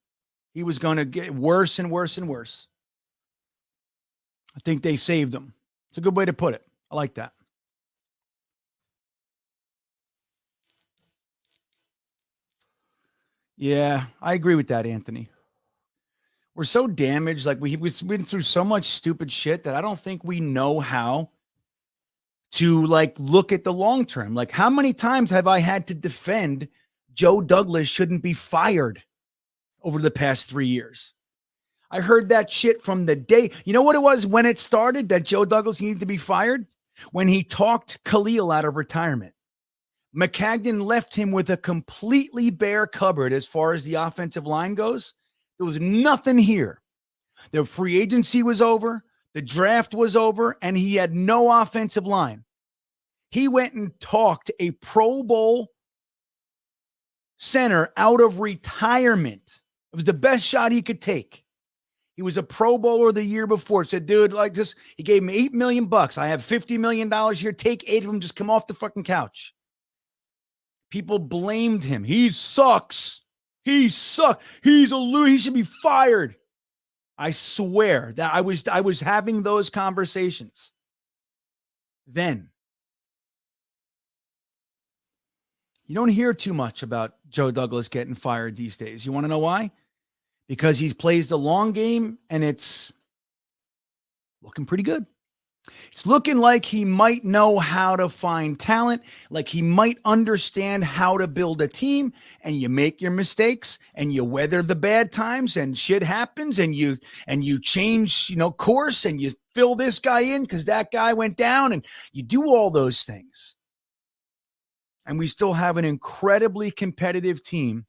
he was going to get worse and worse and worse. I think they saved him. It's a good way to put it. I like that. Yeah, I agree with that, Anthony. We're so damaged. Like we've been through so much stupid shit that I don't think we know how to look at the long term. Like, how many times have I had to defend Joe Douglas shouldn't be fired over the past 3 years? I heard that shit from the day. You know what it was when it started that Joe Douglas needed to be fired? When he talked Khalil out of retirement. McCagnon left him with a completely bare cupboard as far as the offensive line goes. There was nothing here. The free agency was over. The draft was over, and he had no offensive line. He went and talked a Pro Bowl center out of retirement. It was the best shot he could take. He was a Pro Bowler the year before. Said, dude, like this, he gave me $8 million. I have $50 million here. Take 8 of them. Just come off the fucking couch. People blamed him. He sucks. He sucks. He's a loser. He should be fired. I swear that I was having those conversations. Then you don't hear too much about Joe Douglas getting fired these days. You want to know why? Because he plays the long game and it's looking pretty good. It's looking like he might know how to find talent, like he might understand how to build a team, and you make your mistakes and you weather the bad times and shit happens and you change, course, and you fill this guy in because that guy went down, and you do all those things. And we still have an incredibly competitive team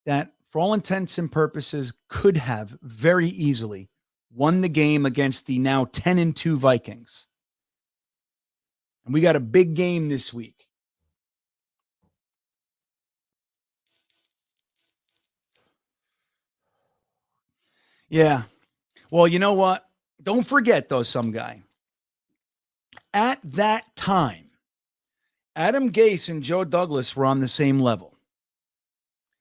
that, for all intents and purposes, could have very easily won the game against the now 10-2 Vikings. And we got a big game this week. Yeah. Well, you know what? Don't forget, though, some guy. At that time, Adam Gase and Joe Douglas were on the same level.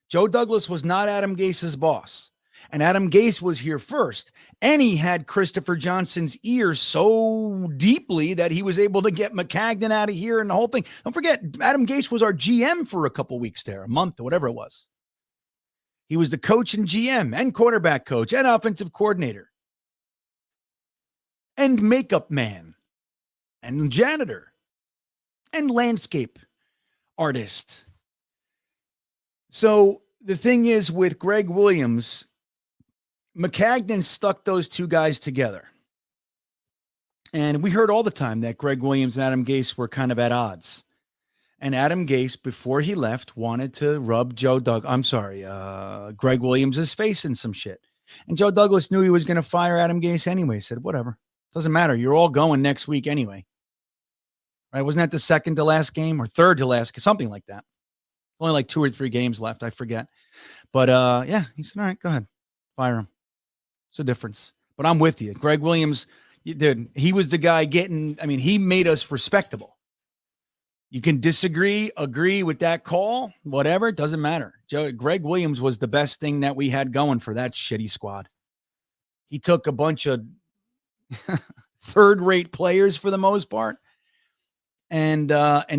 Joe Douglas was not Adam Gase's boss. And Adam Gase was here first. And he had Christopher Johnson's ear so deeply that he was able to get McCagnon out of here and the whole thing. Don't forget, Adam Gase was our GM for a couple weeks there, a month or whatever it was. He was the coach and GM and quarterback coach and offensive coordinator and makeup man and janitor and landscape artist. So the thing is with Greg Williams, McCagnon stuck those two guys together. And we heard all the time that Greg Williams and Adam Gase were kind of at odds. And Adam Gase, before he left, wanted to rub Greg Williams' face in some shit. And Joe Douglas knew he was going to fire Adam Gase anyway. Said, whatever. Doesn't matter. You're all going next week anyway. right? Wasn't that the second to last game or third to last, something like that? Only like 2 or 3 games left. I forget. But yeah, he said, all right, go ahead. Fire him. It's a difference. But I'm with you. Greg Williams, dude, he was the guy he made us respectable. You can disagree, agree with that call, whatever. It doesn't matter. Greg Williams was the best thing that we had going for that shitty squad. He took a bunch of third-rate players for the most part and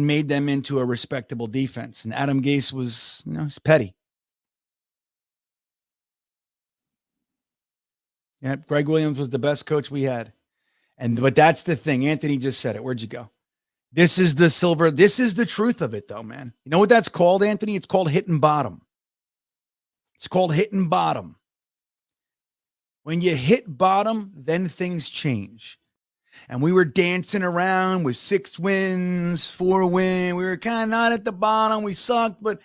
made them into a respectable defense. And Adam Gase was, he's petty. Yeah, Greg Williams was the best coach we had. But that's the thing. Anthony just said it. Where'd you go? This is the truth of it, though, man. You know what that's called, Anthony? It's called hitting bottom. It's called hitting bottom. When you hit bottom, then things change. And we were dancing around with 6 wins, 4 wins. We were kind of not at the bottom. We sucked, but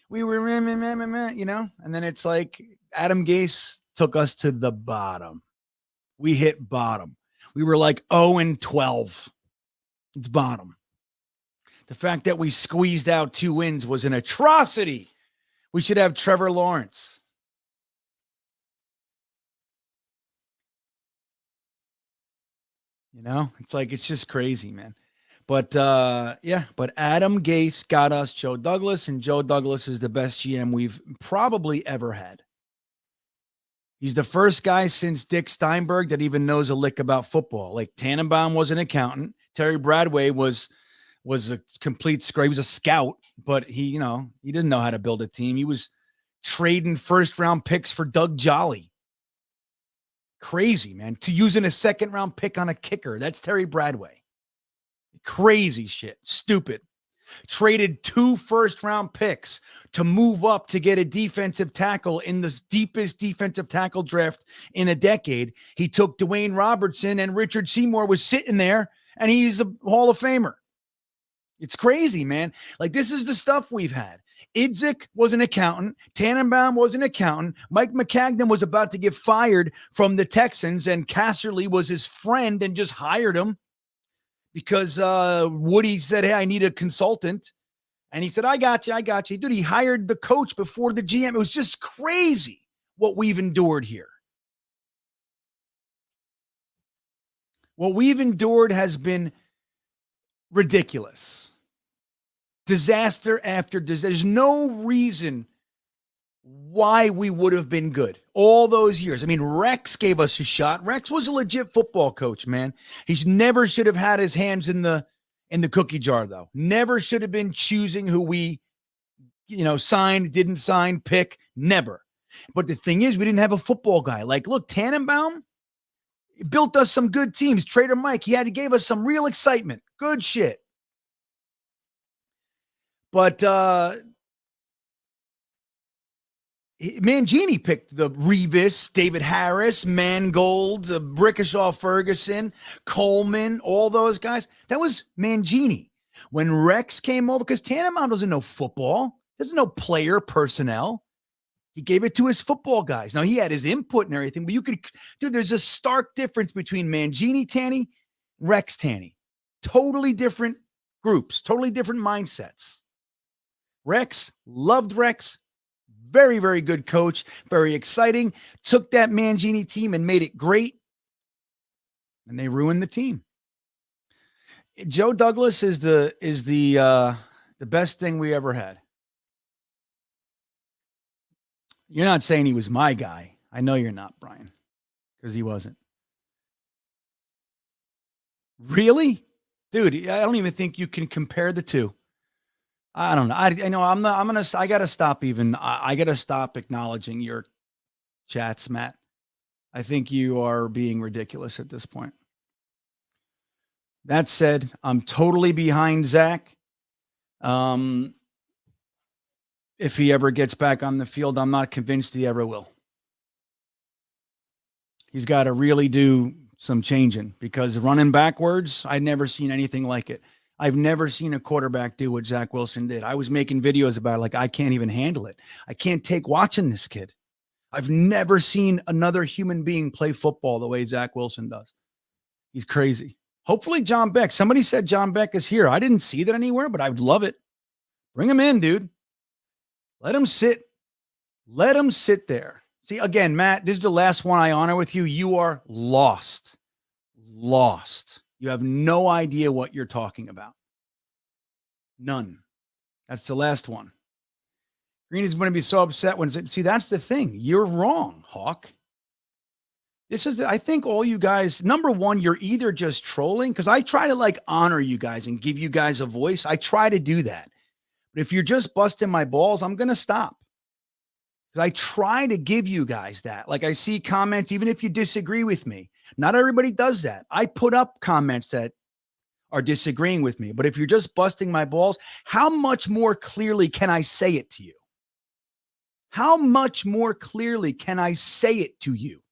we were, And then it's like Adam Gase took us to the bottom. We hit bottom. We were like 0-12. It's bottom. The fact that we squeezed out 2 wins was an atrocity. We should have Trevor Lawrence. It's like, it's just crazy, man. But but Adam Gase got us Joe Douglas, and Joe Douglas is the best GM we've probably ever had. He's the first guy since Dick Steinberg that even knows a lick about football. Like Tannenbaum was an accountant. Terry Bradway was a complete screw. He was a scout, but he didn't know how to build a team. He was trading first-round picks for Doug Jolly. Crazy, man. To using a second-round pick on a kicker. That's Terry Bradway. Crazy shit. Stupid. Traded 2 first-round picks to move up to get a defensive tackle in the deepest defensive tackle draft in a decade. He took Dwayne Robertson, and Richard Seymour was sitting there, and he's a Hall of Famer. It's crazy, man. Like, this is the stuff we've had. Idzik was an accountant. Tannenbaum was an accountant. Mike McCagnon was about to get fired from the Texans, and Casserly was his friend and just hired him because Woody said, hey, I need a consultant. And he said, I got you. Dude, he hired the coach before the GM. It was just crazy what we've endured here. What we've endured has been ridiculous. Disaster after disaster. There's no reason why we would have been good all those years. I mean, Rex gave us a shot. Rex was a legit football coach, man. He never should have had his hands in the cookie jar, though. Never should have been choosing who we, signed, didn't sign, pick. Never. But the thing is, we didn't have a football guy. Like, look, Tannenbaum built us some good teams. Trader Mike, he gave us some real excitement. Good shit. But Mangini picked the Revis, David Harris, Mangold, Brickishaw Ferguson, Coleman, all those guys. That was Mangini. When Rex came over, because Tannenbaum doesn't know football, doesn't know player personnel. He gave it to his football guys. Now, he had his input and everything, but there's a stark difference between Mangini Tanny, Rex Tanny. Totally different groups, totally different mindsets. Rex, loved Rex. Very, very good coach. Very exciting. Took that Mangini team and made it great. And they ruined the team. Joe Douglas is the best thing we ever had. You're not saying he was my guy. I know you're not, Brian, because he wasn't. Really? Dude, I don't even think you can compare the two. I don't know. I know I got to stop I got to stop acknowledging your chats, Matt. I think you are being ridiculous at this point. That said, I'm totally behind Zach. If he ever gets back on the field, I'm not convinced he ever will. He's got to really do some changing because running backwards, I've never seen anything like it. I've never seen a quarterback do what Zach Wilson did. I was making videos about it, like, I can't even handle it. I can't take watching this kid. I've never seen another human being play football the way Zach Wilson does. He's crazy. Hopefully John Beck. Somebody said John Beck is here. I didn't see that anywhere, but I would love it. Bring him in, dude. Let him sit. Let him sit there. See, again, Matt, this is the last one I honor with you. You are lost. Lost. You have no idea what you're talking about. None. That's the last one. Green is going to be so upset when, see, that's the thing. You're wrong, Hawk. This is, I think all you guys, number one, you're either just trolling, because I try to like honor you guys and give you guys a voice. I try to do that. But if you're just busting my balls, I'm going to stop. I try to give you guys that. Like I see comments, even if you disagree with me. Not everybody does that. I put up comments that are disagreeing with me. But if you're just busting my balls, how much more clearly can I say it to you? How much more clearly can I say it to you?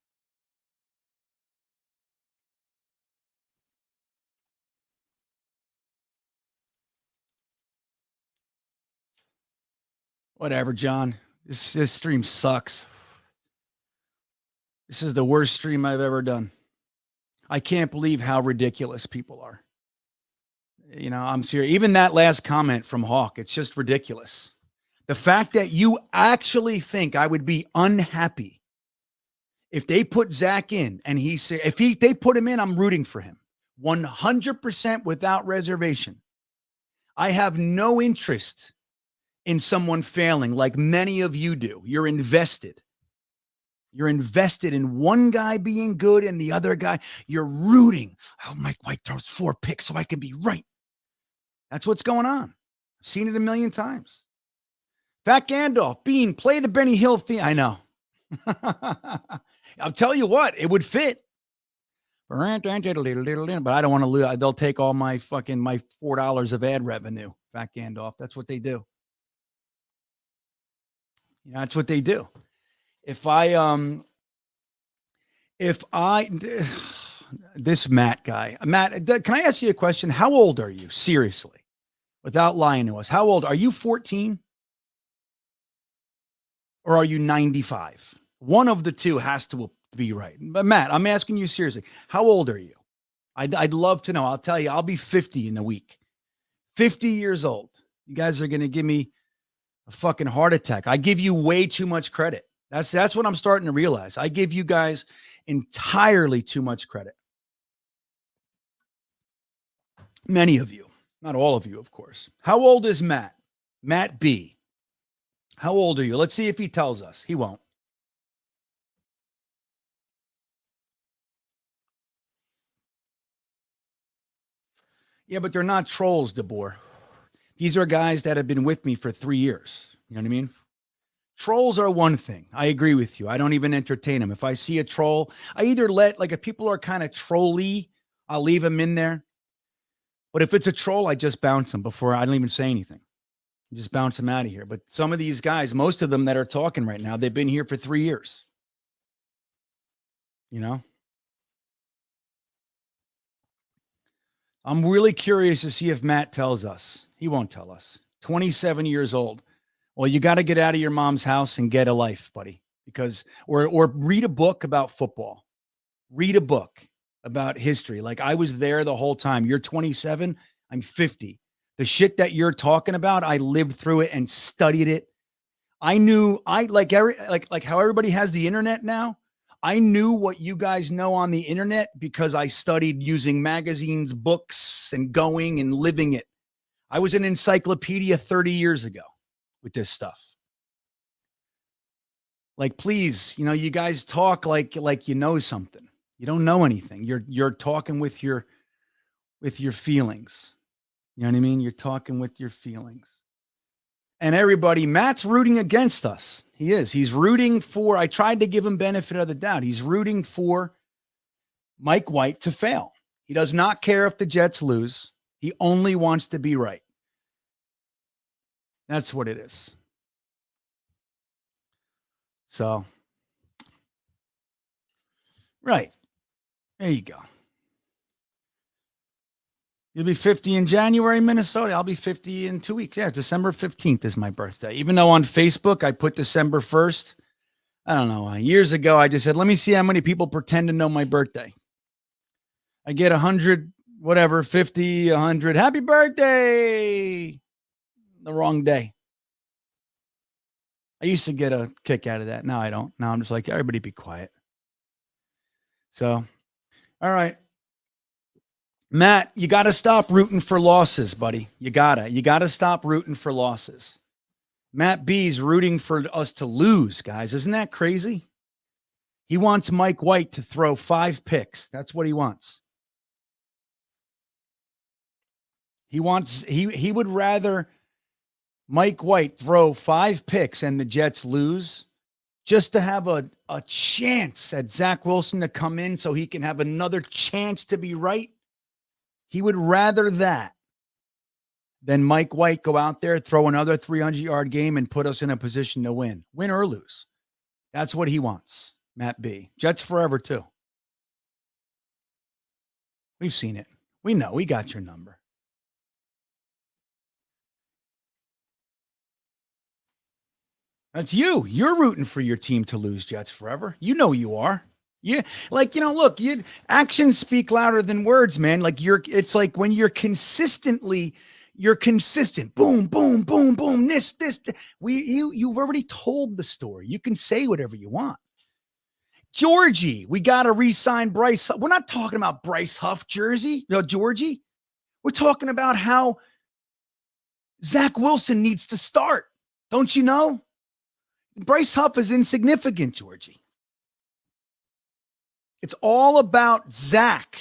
Whatever, John. This stream sucks. This is the worst stream I've ever done. I can't believe how ridiculous people are. You know, I'm serious. Even that last comment from Hawk, it's just ridiculous. The fact that you actually think I would be unhappy if they put Zach in and he said, they put him in, I'm rooting for him 100% without reservation. I have no interest in someone failing like many of you do. You're invested. You're invested in one guy being good and the other guy. You're rooting. Oh, Mike White throws 4 picks so I can be right. That's what's going on. I've seen it a million times. Fat Gandalf, Bean, play the Benny Hill theme. I know. I'll tell you what, it would fit. But I don't want to lose. They'll take all my $4 of ad revenue. Fat Gandalf. That's what they do. You know, that's what they do. This Matt guy, Matt, can I ask you a question? How old are you? Seriously, without lying to us. How old are you? 14? Or are you 95? One of the two has to be right. But Matt, I'm asking you seriously. How old are you? I'd love to know. I'll tell you, I'll be 50 in a week. 50 years old. You guys are going to give me a fucking heart attack. I give you way too much credit. That's what I'm starting to realize. I give you guys entirely too much credit. Many of you, not all of you, of course. How old is Matt? Matt B. How old are you? Let's see if he tells us. He won't. Yeah, but they're not trolls, DeBoer. These are guys that have been with me for 3 years. You know what I mean? Trolls are one thing. I agree with you. I don't even entertain them. If I see a troll, I either if people are kind of trolly, I'll leave them in there. But if it's a troll, I just bounce them before I don't even say anything. Just bounce them out of here. But some of these guys, most of them that are talking right now, they've been here for 3 years. You know? I'm really curious to see if Matt tells us. He won't tell us. 27 years old. Well, you got to get out of your mom's house and get a life, buddy, because or read a book about football. Read a book about history. Like I was there the whole time. You're 27, I'm 50. The shit that you're talking about, I lived through it and studied it. I knew like how everybody has the internet now. I knew what you guys know on the internet because I studied using magazines, books, and going and living it. I was an encyclopedia 30 years ago with this stuff. Like, please, you know, you guys talk like you know something. You don't know anything. You're talking with your feelings. You know what I mean? You're talking with your feelings. And everybody, Matt's rooting against us. He is. He's rooting for, I tried to give him benefit of the doubt. He's rooting for Mike White to fail. He does not care if the Jets lose. He only wants to be right. That's what it is. So, right. There you go. You'll be 50 in January, Minnesota. I'll be 50 in 2 weeks. Yeah, December 15th is my birthday. Even though on Facebook I put December 1st. I don't know. Years ago, I just said, let me see how many people pretend to know my birthday. I get 100 whatever, 50, 100. Happy birthday. The wrong day. I used to get a kick out of that. Now I don't. Now I'm just like, everybody be quiet. So, all right. Matt, you got to stop rooting for losses, buddy. You got to stop rooting for losses. Matt B's rooting for us to lose, guys. Isn't that crazy? He wants Mike White to throw 5 picks. That's what he wants. He would rather Mike White throw 5 picks and the Jets lose just to have a chance at Zach Wilson to come in so he can have another chance to be right. He would rather that than Mike White go out there, throw another 300-yard game and put us in a position to win or lose. That's what he wants, Matt B. Jets forever, too. We've seen it. We know. We got your number. That's you. You're rooting for your team to lose, Jets forever. You know you are. Yeah, like, look, actions speak louder than words, man. Like it's like when you're consistent. Boom, boom, boom, boom. This. You've already told the story. You can say whatever you want. Georgie, we got to re-sign Bryce. We're not talking about Bryce Huff jersey, Georgie. We're talking about how Zach Wilson needs to start. Don't you know? Bryce Huff is insignificant, Georgie. It's all about Zach.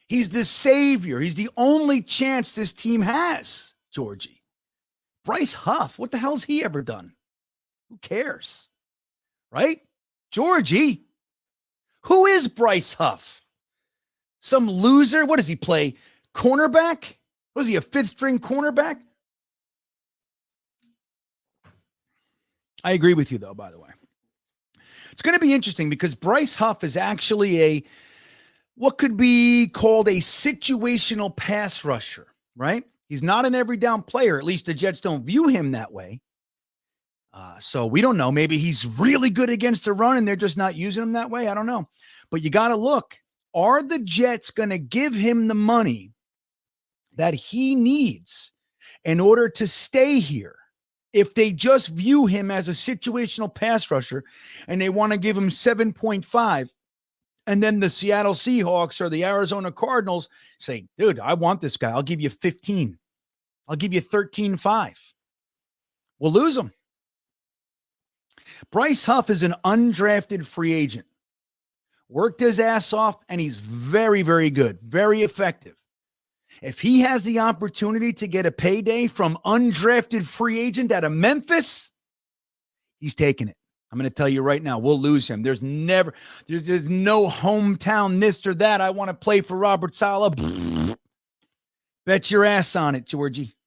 He's the savior. He's the only chance this team has, Georgie. Bryce Huff, what the hell's he ever done? Who cares? Right? Georgie, who is Bryce Huff? Some loser? What does he play? Cornerback? Was he a 5th-string cornerback? I agree with you, though, by the way. It's going to be interesting because Bryce Huff is actually what could be called a situational pass rusher, right? He's not an every down player. At least the Jets don't view him that way. So we don't know. Maybe he's really good against the run and they're just not using him that way. I don't know. But you got to look. Are the Jets going to give him the money that he needs in order to stay here? If they just view him as a situational pass rusher and they want to give him 7.5, and then the Seattle Seahawks or the Arizona Cardinals say, dude, I want this guy. I'll give you 15. I'll give you 13.5. We'll lose him. Bryce Huff is an undrafted free agent. Worked his ass off, and he's very, very good, very effective. If he has the opportunity to get a payday from undrafted free agent out of Memphis, he's taking it. I'm going to tell you right now, we'll lose him. There's no hometown this or that. I want to play for Robert Saleh. Bet your ass on it, Georgie.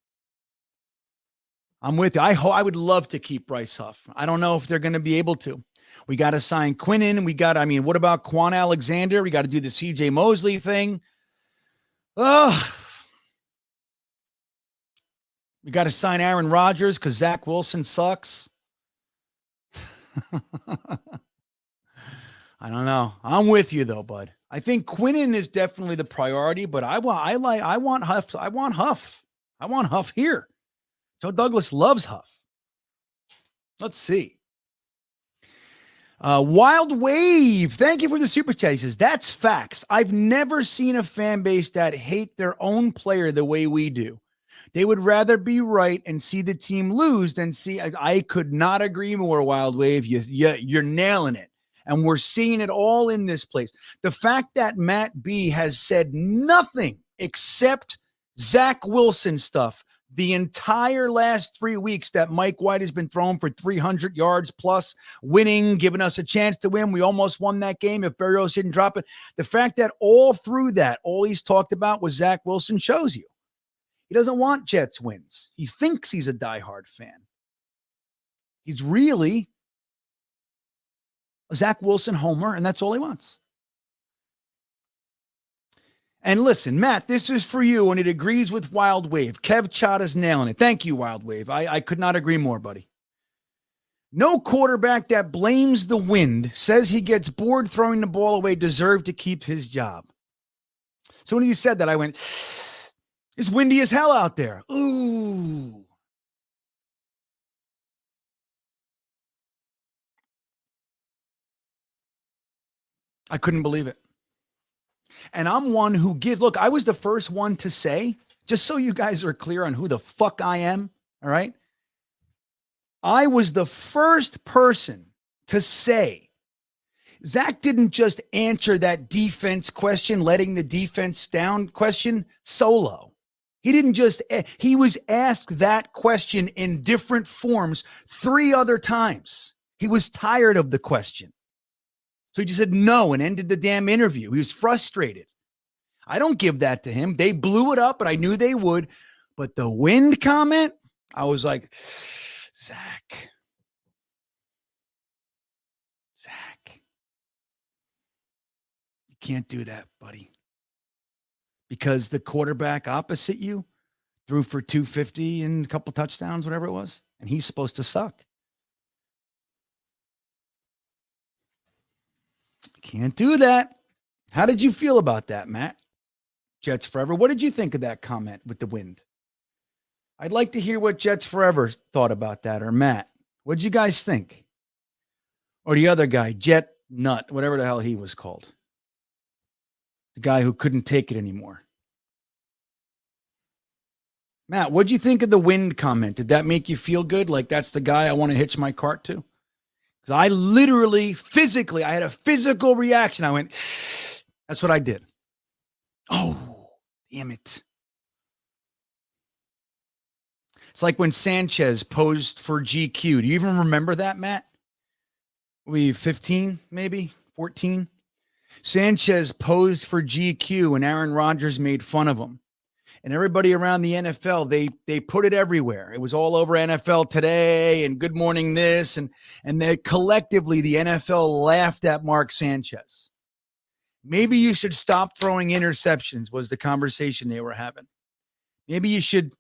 I'm with you. I would love to keep Bryce Huff. I don't know if they're going to be able to. We got to sign Quinnen. What about Quan Alexander? We got to do the CJ Mosley thing. Oh, we got to sign Aaron Rodgers because Zach Wilson sucks. I don't know. I'm with you though, bud. I think Quinnen is definitely the priority, but I want Huff. I want Huff here. Joe Douglas loves Huff. Let's see. Wild Wave. Thank you for the super chat. He says, that's facts. I've never seen a fan base that hate their own player the way we do. They would rather be right and see the team lose than see. I could not agree more, Wild Wave. You're nailing it. And we're seeing it all in this place. The fact that Matt B has said nothing except Zach Wilson stuff the entire last 3 weeks that Mike White has been throwing for 300 yards plus, winning, giving us a chance to win. We almost won that game if Berrios didn't drop it. The fact that all through that, all he's talked about was Zach Wilson shows you. He doesn't want Jets wins. He thinks he's a diehard fan. He's really a Zach Wilson homer, and that's all he wants. And listen, Matt, this is for you, and it agrees with Wild Wave. Kev Chada's nailing it. Thank you, Wild Wave. I could not agree more, buddy. No quarterback that blames the wind, says he gets bored throwing the ball away, deserved to keep his job. So when you said that, I went, it's windy as hell out there. Ooh. I couldn't believe it. And I'm one who look, I was the first one to say, just so you guys are clear on who the fuck I am, all right? I was the first person to say, Zach didn't just answer that defense question, letting the defense down question solo. He didn't just, he was asked that question in different forms 3 other times. He was tired of the question. So he just said no and ended the damn interview. He was frustrated. I don't give that to him. They blew it up, and I knew they would. But the wind comment, I was like, Zach. You can't do that, buddy. Because the quarterback opposite you threw for 250 and a couple touchdowns, whatever it was, and he's supposed to suck. Can't do that. How did you feel about that, Matt? Jets Forever. What did you think of that comment with the wind? I'd like to hear what Jets Forever thought about that, or Matt. What did you guys think? Or the other guy, Jet Nut, whatever the hell he was called. The guy who couldn't take it anymore. Matt, what'd you think of the wind comment? Did that make you feel good? Like that's the guy I want to hitch my cart to? Because I literally, physically, I had a physical reaction. I went, that's what I did. Oh, damn it. It's like when Sanchez posed for GQ. Do you even remember that, Matt? We 15, maybe 14. Sanchez posed for GQ and Aaron Rodgers made fun of him. And everybody around the NFL, they put it everywhere. It was all over NFL Today and Good Morning This. And they collectively, the NFL laughed at Mark Sanchez. Maybe you should stop throwing interceptions was the conversation they were having. Maybe you should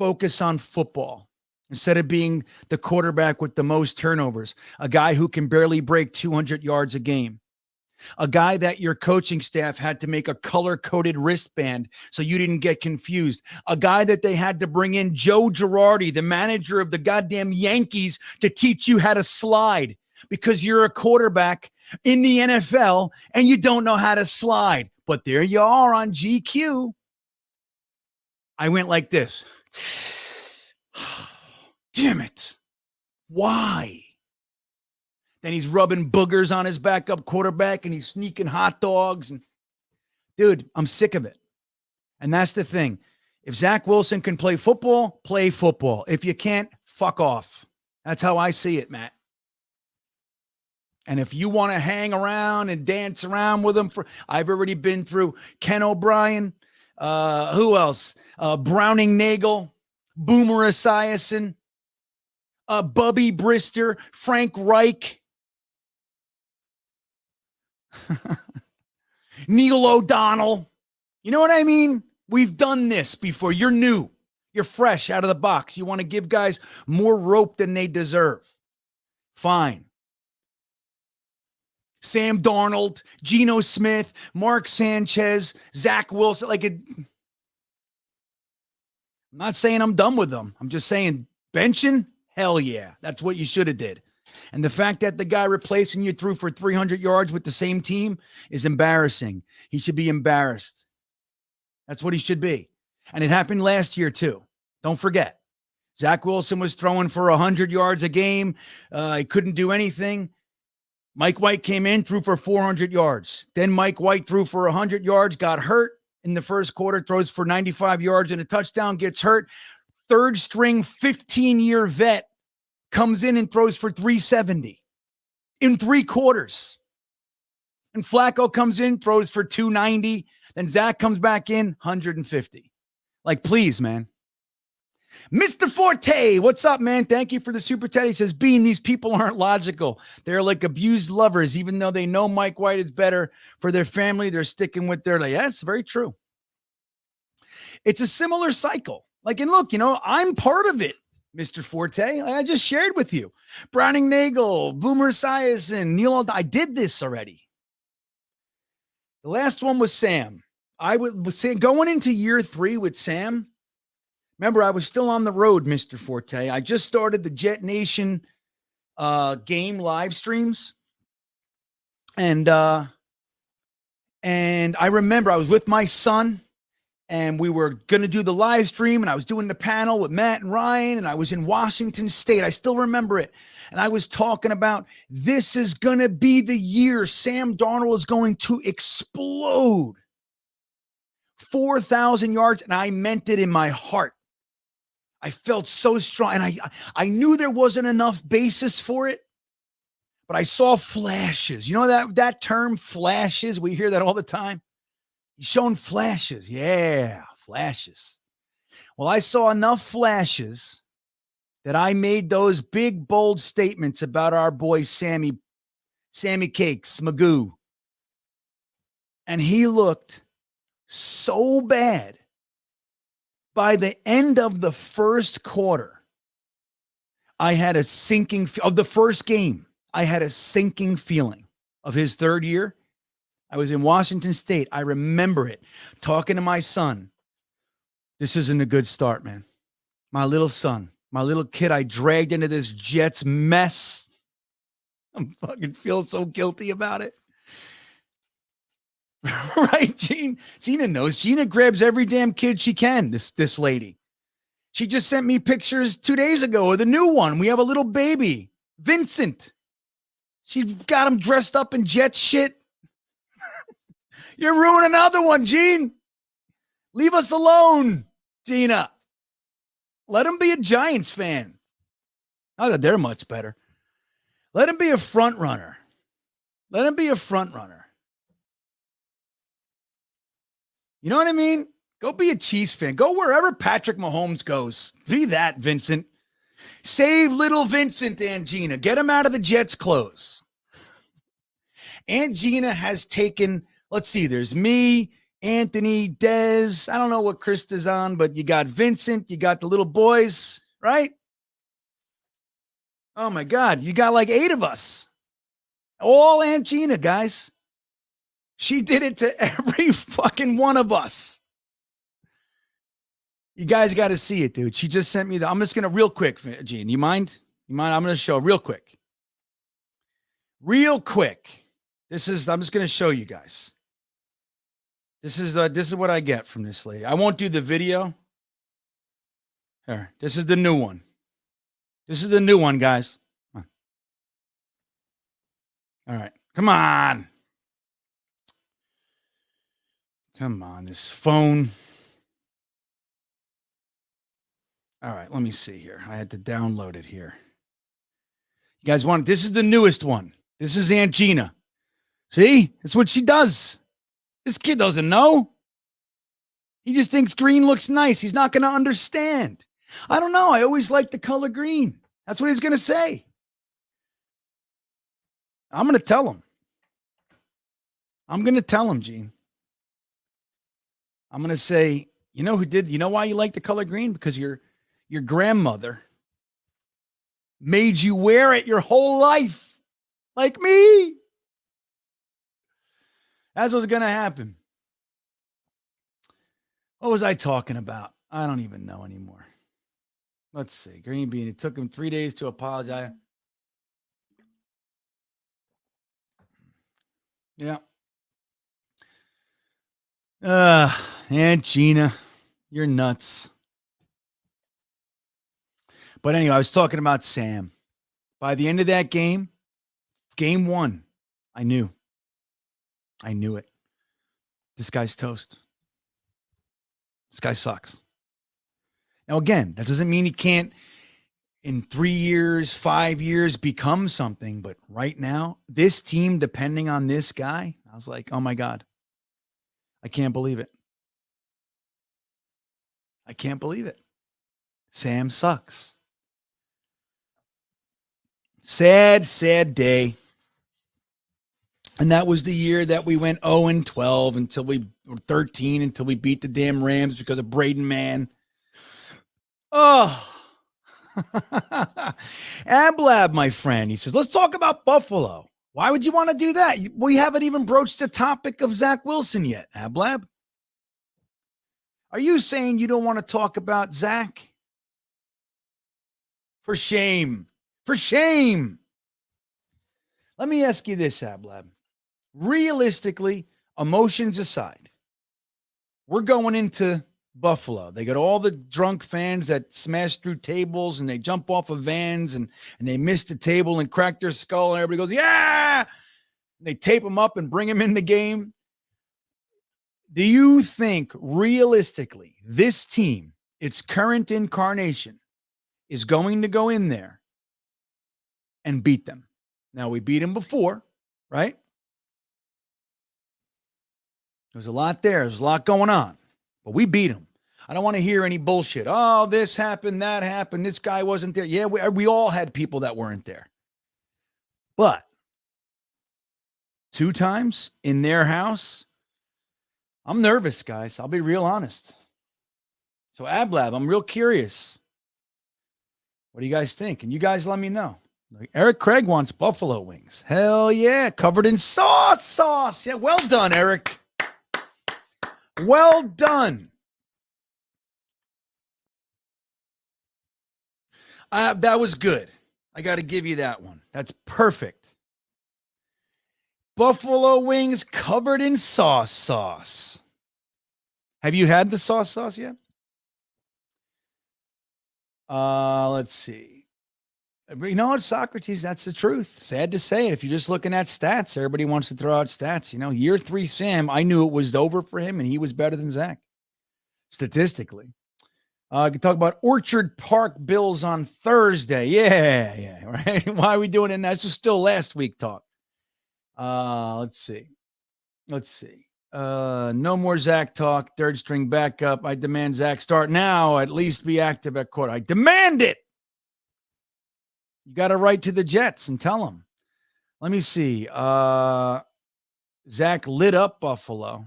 focus on football instead of being the quarterback with the most turnovers, a guy who can barely break 200 yards a game. A guy that your coaching staff had to make a color-coded wristband so you didn't get confused. A guy that they had to bring in Joe Girardi, the manager of the goddamn Yankees, to teach you how to slide because you're a quarterback in the NFL and you don't know how to slide. But there you are on GQ. I went like this. Damn it. Why? Then he's rubbing boogers on his backup quarterback and he's sneaking hot dogs. And dude, I'm sick of it. And that's the thing. If Zach Wilson can play football, play football. If you can't, fuck off. That's how I see it, Matt. And if you want to hang around and dance around with him I've already been through Ken O'Brien. Who else? Browning Nagel, Boomer Esiason, Bubby Brister, Frank Reich, Neil O'Donnell. You know what I mean? We've done this before. You're new. You're fresh out of the box. You want to give guys more rope than they deserve. Fine. Sam Darnold, Geno Smith, Mark Sanchez, Zach Wilson. I'm not saying I'm done with them. I'm just saying benching, hell yeah. That's what you should have did. And the fact that the guy replacing you threw for 300 yards with the same team is embarrassing. He should be embarrassed. That's what he should be. And it happened last year too. Don't forget. Zach Wilson was throwing for 100 yards a game. He couldn't do anything. Mike White came in, threw for 400 yards. Then Mike White threw for 100 yards, got hurt in the first quarter, throws for 95 yards and a touchdown, gets hurt. Third string, 15-year vet comes in and throws for 370 in 3 quarters. And Flacco comes in, throws for 290. Then Zach comes back in, 150. Like, please, man. Mr. Forte, what's up, man? Thank you for the super chat. He says, Bean, these people aren't logical. They're like abused lovers. Even though they know Mike White is better for their family, they're sticking with their, yeah, it's very true. It's a similar cycle. Like, and look, I'm part of it, Mr. Forte. I just shared with you. Browning Nagel, Boomer Esiason, Neil, I did this already. The last one was Sam. I was saying going into year 3 with Sam. Remember, I was still on the road, Mr. Forte. I just started the Jetnation game live streams. And I remember I was with my son and we were going to do the live stream and I was doing the panel with Matt and Ryan and I was in Washington State. I still remember it. And I was talking about this is going to be the year Sam Darnold is going to explode. 4,000 yards. And I meant it in my heart. I felt so strong. And I knew there wasn't enough basis for it. But I saw flashes. You know that term, flashes? We hear that all the time. He's showing flashes. Yeah, flashes. Well, I saw enough flashes that I made those big, bold statements about our boy Sammy Cakes, Magoo. And he looked so bad. By the end of the first quarter, I had a sinking of the first game. I had a sinking feeling of his third year. I was in Washington State. I remember it. Talking to my son. This isn't a good start, man. My little son, my little kid, I dragged into this Jets mess. I'm fucking feel so guilty about it. Right, Gene? Gina knows. Gina grabs every damn kid she can, this lady. She just sent me pictures 2 days ago of the new one. We have a little baby, Vincent. She got him dressed up in Jet shit. You're ruining another one, Gene. Leave us alone, Gina. Let him be a Giants fan. Not that they're much better. Let him be a front runner. Let him be a front runner. You know what I mean? Go be a Chiefs fan. Go wherever Patrick Mahomes goes. Be that, Vincent. Save little Vincent, Aunt Gina. Get him out of the Jets clothes. Aunt Gina has taken, let's see, there's me, Anthony, Dez. I don't know what Krista's on, but you got Vincent. You got the little boys, right? Oh, my God. You got like 8 of us. All Aunt Gina, guys. She did it to every fucking one of us. You guys got to see it, dude. She just sent me I'm just going to real quick, Gene. You mind? I'm going to show real quick. Real quick. I'm just going to show you guys. This is what I get from this lady. I won't do the video. Here. This is the new one. This is the new one, guys. All right. Come on. Come on, this phone. All right, let me see here. I had to download it here. You guys want, this is the newest one. This is Aunt Gina. See? That's what she does. This kid doesn't know. He just thinks green looks nice. He's not going to understand. I don't know. I always like the color green. That's what he's going to say. I'm going to tell him. I'm going to tell him, Gene. I'm going to say, you know why you like the color green? Because your grandmother made you wear it your whole life. Like me. That's what's going to happen. What was I talking about? I don't even know anymore. Let's see. GreenBean. It took him 3 days to apologize. Yeah. Aunt Gina, you're nuts. But anyway, I was talking about Sam. By the end of that game 1, I knew it. This guy's toast. This guy sucks. Now, again, that doesn't mean he can't in 3 years, 5 years become something. But right now, this team, depending on this guy, I was like, oh my God. I can't believe it. I can't believe it. Sam sucks. Sad, sad day. And that was the year that we went 0-12 until we were 13 until we beat the damn Rams because of Braden Mann. Oh. Ablab, my friend, he says, let's talk about Buffalo. Why would you want to do that? We haven't even broached the topic of Zach Wilson yet, Ablab. Are you saying you don't want to talk about Zach? For shame. For shame. Let me ask you this, Ablab. Realistically, emotions aside, we're going into Buffalo. They got all the drunk fans that smash through tables and they jump off of vans and they miss the table and crack their skull. And everybody goes, yeah. They tape them up and bring them in the game. Do you think realistically this team, its current incarnation, is going to go in there and beat them? Now, we beat them before, right? There's a lot there. There's a lot going on. But we beat them. I don't want to hear any bullshit. Oh, this happened, that happened. This guy wasn't there. Yeah, we all had people that weren't there. But 2 times in their house, I'm nervous, guys. I'll be real honest. So, Ablab, I'm real curious. What do you guys think? And you guys let me know. Eric Craig wants buffalo wings. Hell yeah. Covered in sauce. Yeah, well done, Eric. Well done. That was good. I got to give you that one. That's perfect. Buffalo wings covered in sauce. Have you had the sauce yet? Let's see. You know what, Socrates, that's the truth. Sad to say it. If you're just looking at stats, everybody wants to throw out stats. You know, year 3 Sam, I knew it was over for him, and he was better than Zach, statistically. I can talk about Orchard Park Bills on Thursday. Yeah, right? Why are we doing it now? This is still last week talk. Let's see. No more Zach talk. Third string backup. I demand Zach start now. At least be active at court. I demand it. You got to write to the Jets and tell them. Let me see. Zach lit up Buffalo.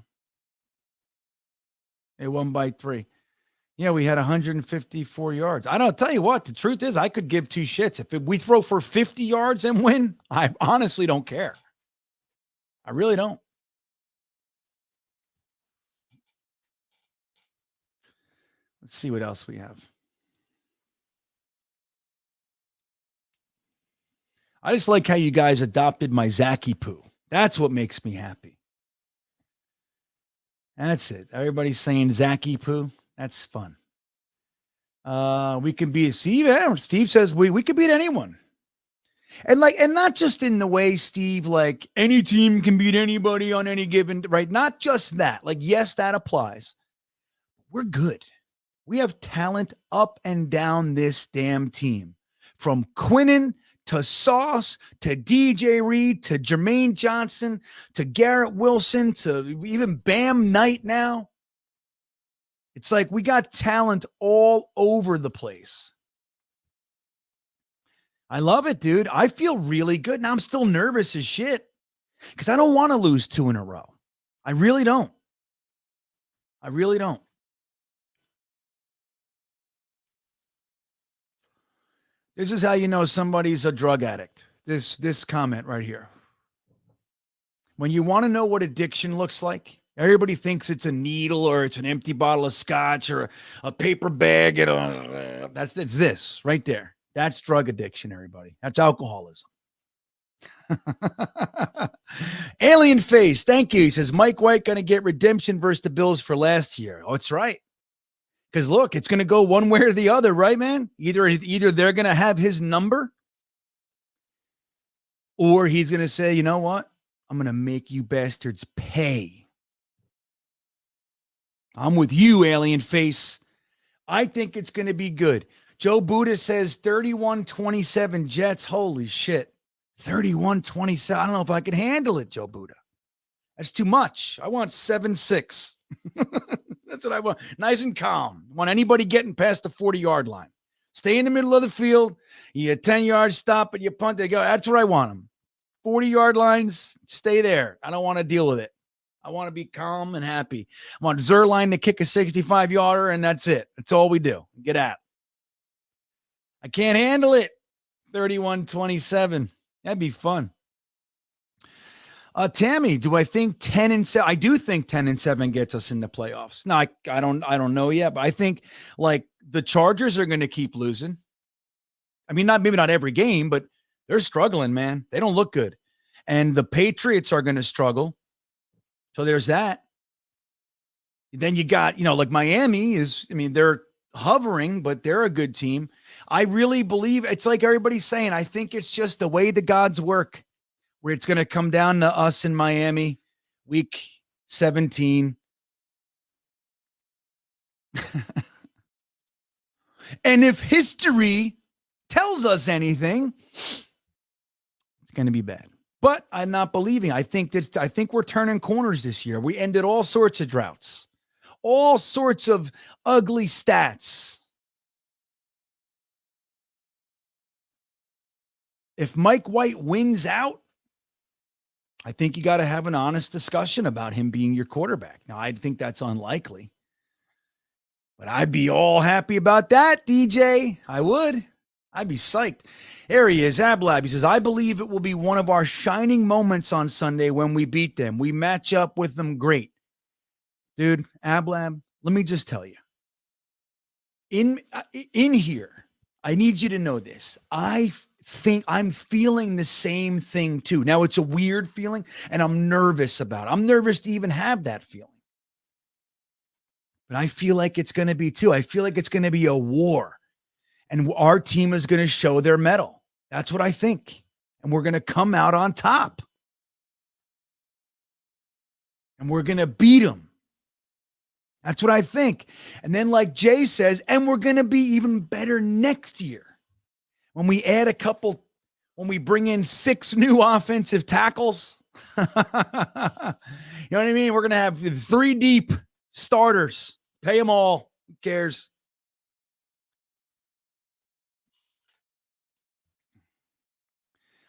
They won by 3. Yeah, we had 154 yards. I don't tell you what. The truth is, I could give 2 shits. If we throw for 50 yards and win, I honestly don't care. I really don't. Let's see what else we have. I just like how you guys adopted my Zachy poo. That's what makes me happy. That's it. Everybody's saying Zachy poo. That's fun. We can beat Steve. Steve says we could beat anyone. And not just in the way, Steve, like any team can beat anybody on any given, right? Not just that. Like, yes, that applies. We're good. We have talent up and down this damn team. From Quinnen to Sauce, to DJ Reed, to Jermaine Johnson, to Garrett Wilson, to even Bam Knight now. It's like we got talent all over the place. I love it, dude. I feel really good. Now I'm still nervous as shit because I don't want to lose 2 in a row. I really don't. This is how you know somebody's a drug addict. This comment right here. When you want to know what addiction looks like, everybody thinks it's a needle or it's an empty bottle of scotch or a paper bag. It's this right there. That's drug addiction, everybody. That's alcoholism. Alien Face, thank you. He says, Mike White going to get redemption versus the Bills for last year. Oh, it's right. Because look, it's going to go one way or the other, right, man? Either they're going to have his number or he's going to say, you know what? I'm going to make you bastards pay. I'm with you, Alien Face. I think it's going to be good. Joe Buddha says 31-27 Jets. Holy shit. 31-27. I don't know if I can handle it, Joe Buddha. That's too much. I want 7-6. That's what I want. Nice and calm. I want anybody getting past the 40-yard line. Stay in the middle of the field. You 10 yards, stop it, you punt, they go. That's what I want them. 40-yard lines, stay there. I don't want to deal with it. I want to be calm and happy. I want Zerline to kick a 65-yarder, and that's it. That's all we do. Get at. I can't handle it. 31-27. That'd be fun. Tammy, do I think 10-7? I do think 10-7 gets us in the playoffs. No, I don't know yet, but I think like the Chargers are going to keep losing. I mean, maybe not every game, but they're struggling, man. They don't look good. And the Patriots are going to struggle. So there's that. Then you got, like Miami they're hovering, but they're a good team. I really believe it's like everybody's saying. I think it's just the way the gods work, where it's going to come down to us in Miami, week 17. And if history tells us anything, it's going to be bad. But I'm not believing. I think we're turning corners this year. We ended all sorts of droughts, all sorts of ugly stats. If Mike White wins out, I think you got to have an honest discussion about him being your quarterback. Now, I think that's unlikely, but I'd be all happy about that, DJ. I would. I'd be psyched. There he is, Ablab. He says, I believe it will be one of our shining moments on Sunday when we beat them. We match up with them great. Dude, Ablab, let me just tell you. In here, I need you to know this. I think I'm feeling the same thing too. Now, it's a weird feeling, and I'm nervous about it. I'm nervous to even have that feeling. But I feel like it's going to be too. I feel like it's going to be a war. And our team is going to show their mettle. That's what I think. And we're going to come out on top. And we're going to beat them. That's what I think. And then like Jay says, and we're going to be even better next year. When we add when we bring in 6 new offensive tackles. You know what I mean? We're going to have 3 deep starters. Pay them all. Who cares?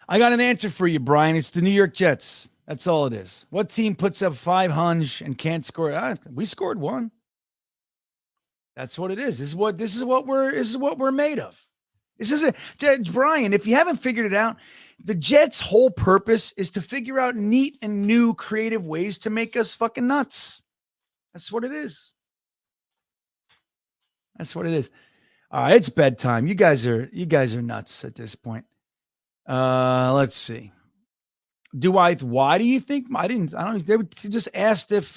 I got an answer for you, Brian. It's the New York Jets. That's all it is. What team puts up 5 hunch and can't score? We scored 1. That's what it is. This is what we're made of. This is it, Brian. If you haven't figured it out, the Jets' whole purpose is to figure out neat and new, creative ways to make us fucking nuts. That's what it is. That's what it is. All right, it's bedtime. You guys are nuts at this point. Let's see. Why do you think they just asked if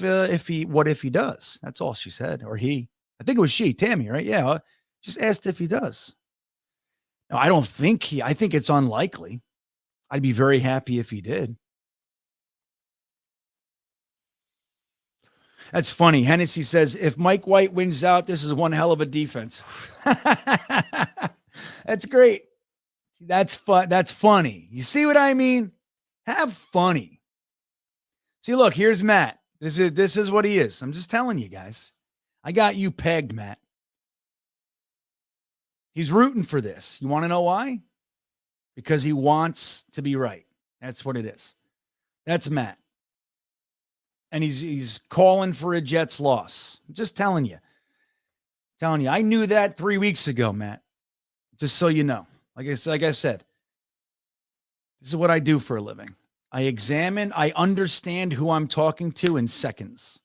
he does. That's all she said, or he. I think it was she, Tammy, right? Yeah. Just asked if he does. No, I don't think I think it's unlikely. I'd be very happy if he did. That's funny. Hennessy says, if Mike White wins out, this is one hell of a defense. That's great. That's fun. That's funny. You see what I mean? Have funny. See, look, here's Matt. This is what he is. I'm just telling you guys. I got you pegged, Matt. He's rooting for this. You want to know why? Because he wants to be right. That's what it is. That's Matt. And he's calling for a Jets loss. I'm just telling you. I knew that 3 weeks ago, Matt. Just so you know. Like I said, this is what I do for a living. I understand who I'm talking to in seconds.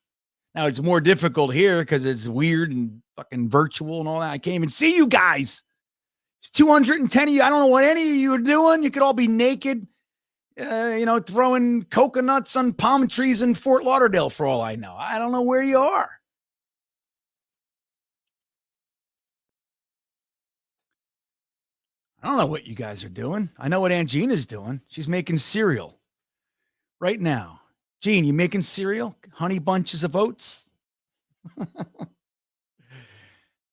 Now, it's more difficult here because it's weird and fucking virtual and all that. I can't even see you guys. It's 210 of you. I don't know what any of you are doing. You could all be naked, throwing coconuts on palm trees in Fort Lauderdale for all I know. I don't know where you are. I don't know what you guys are doing. I know what Aunt Gina's doing. She's making cereal right now. Gene, you making cereal? Honey bunches of oats?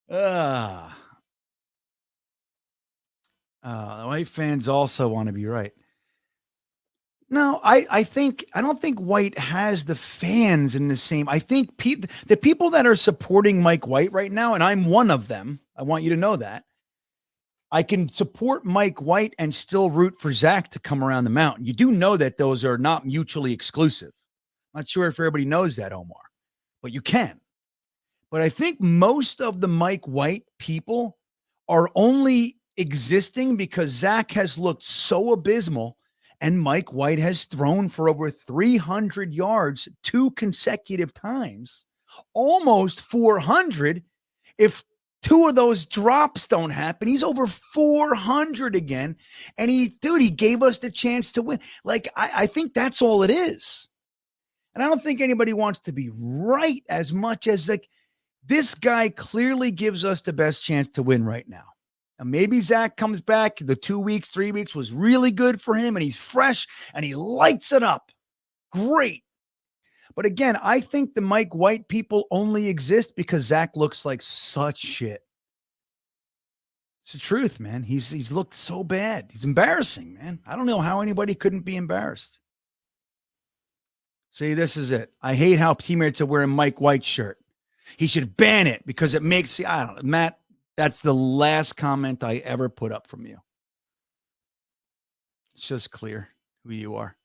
The White fans also want to be right. No, I don't think White has the fans in the same. I think the people that are supporting Mike White right now, and I'm one of them. I want you to know that. I can support Mike White and still root for Zach to come around the mountain. You do know that those are not mutually exclusive. I'm not sure if everybody knows that, Omar, but you can. But I think most of the Mike White people are only existing because Zach has looked so abysmal And Mike White has thrown for over 300 yards 2 consecutive times, almost 400. If 2 of those drops don't happen, he's over 400 again. And he gave us the chance to win. Like, I think that's all it is. And I don't think anybody wants to be right as much as, like, this guy clearly gives us the best chance to win right now. And maybe Zach comes back. The 2 weeks, 3 weeks was really good for him, and he's fresh and he lights it up. Great. But again, I think the Mike White people only exist because Zach looks like such shit. It's the truth, man. He's looked so bad. He's embarrassing, man. I don't know how anybody couldn't be embarrassed. See, this is it. I hate how teammates are wearing Mike White's shirt. He should ban it because it makes, I don't know, Matt, that's the last comment I ever put up from you. It's just clear who you are.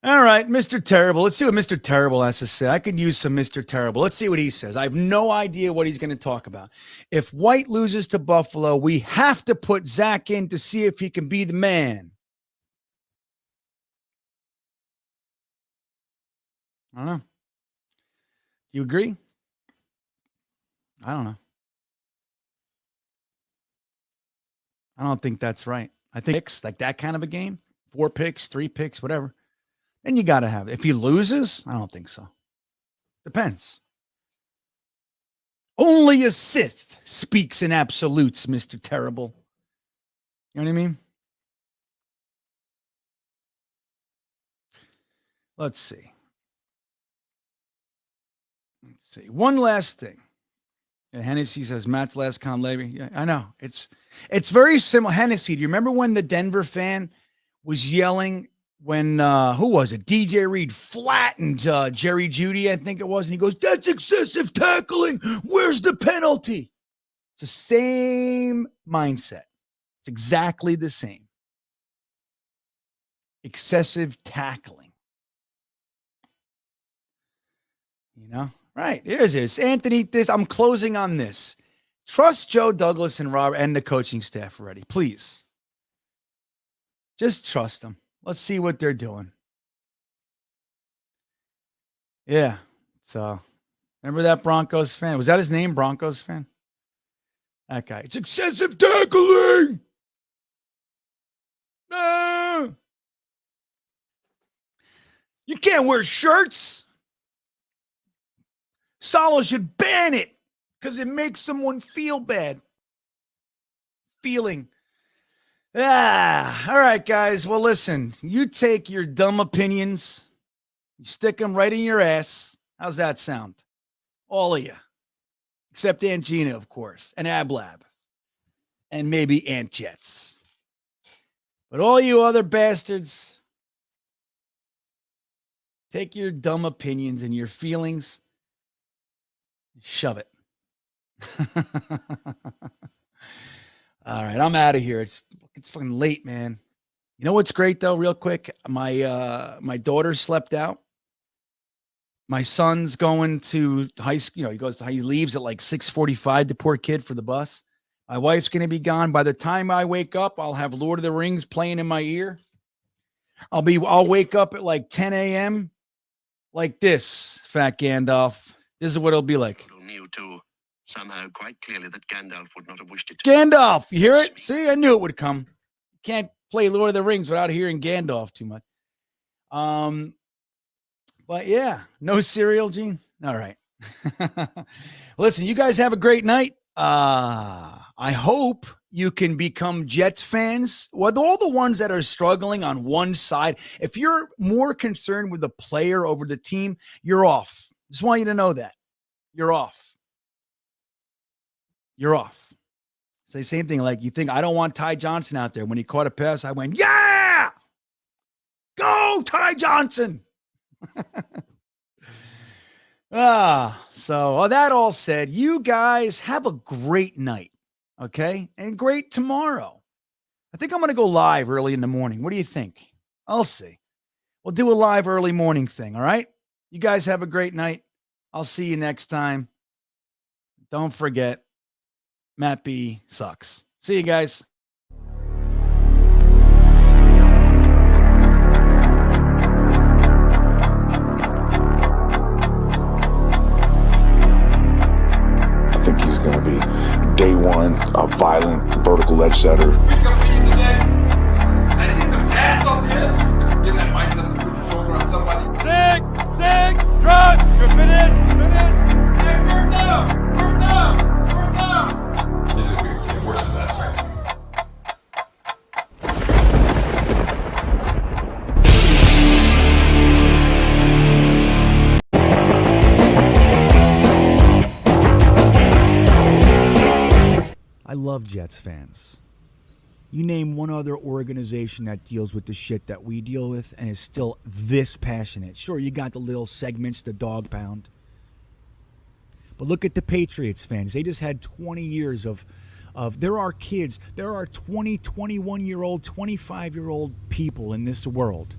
All right, Mr. Terrible. Let's see what Mr. Terrible has to say. I could use some Mr. Terrible. Let's see what he says. I have no idea what he's going to talk about. If White loses to Buffalo, we have to put Zach in to see if he can be the man. I don't know. Do you agree? I don't know. I don't think that's right. I think picks, like that kind of a game, 4 picks, 3 picks, whatever. Then you got to have it. If he loses, I don't think so. Depends. Only a Sith speaks in absolutes, Mr. Terrible. You know what I mean? Let's see. One last thing. And Hennessy says Matt's last con labor. Yeah, I know. It's very similar. Hennessy, do you remember when the Denver fan was yelling when who was it? DJ Reed flattened Jerry Jeudy, I think it was, and he goes, "That's excessive tackling. Where's the penalty?" It's the same mindset. It's exactly the same. Excessive tackling. You know? Right, here's this. Anthony, I'm closing on this. Trust Joe Douglas and Robert and the coaching staff already, please. Just trust them. Let's see what they're doing. Yeah. So, remember that Broncos fan? Was that his name, Broncos fan? That guy. It's excessive tackling. Ah! You can't wear shirts. Salo should ban it because it makes someone feel bad. Feeling. All right, guys. Well, listen, you take your dumb opinions, you stick them right in your ass. How's that sound? All of you. Except Aunt Gina, of course, and Ablab, and maybe Aunt Jets. But all you other bastards, take your dumb opinions and your feelings, shove it. All right, I'm out of here. It's fucking late, man. You know what's great though, real quick? My daughter slept out. My son's going to high school. He leaves at like 6:45, the poor kid, for the bus. My wife's going to be gone. By the time I wake up, I'll have Lord of the Rings playing in my ear. I'll wake up at like 10 a.m. like this, Fat Gandalf. This is what it'll be like. Knew too, somehow quite clearly that Gandalf would not have wished it. Gandalf, you hear it? See, I knew it would come. Can't play Lord of the Rings without hearing Gandalf too much. But yeah, no cereal, Gene. All right. Listen, you guys have a great night. I hope you can become Jets fans. With all the ones that are struggling on one side, if you're more concerned with the player over the team, you're off. Just want you to know that. You're off. You're off. It's the same thing. Like, you think I don't want Ty Johnson out there. When he caught a pass, I went, yeah, go Ty Johnson. So that all said, you guys have a great night. Okay. And great tomorrow. I think I'm going to go live early in the morning. What do you think? I'll see. We'll do a live early morning thing. All right. You guys have a great night. I'll see you next time. Don't forget, Matt B sucks. See you guys. edge setter. We competing today. I see some gas on this. Get that mindset to put your shoulder on somebody. Dig, truck, you're finished. Hey, first down. These are weird. Get worse than that, sir. I love Jets fans. You name one other organization that deals with the shit that we deal with and is still this passionate. Sure, you got the little segments, the dog pound. But look at the Patriots fans. They just had 20 years of there are kids, there are 20, 21-year-old, 25-year-old people in this world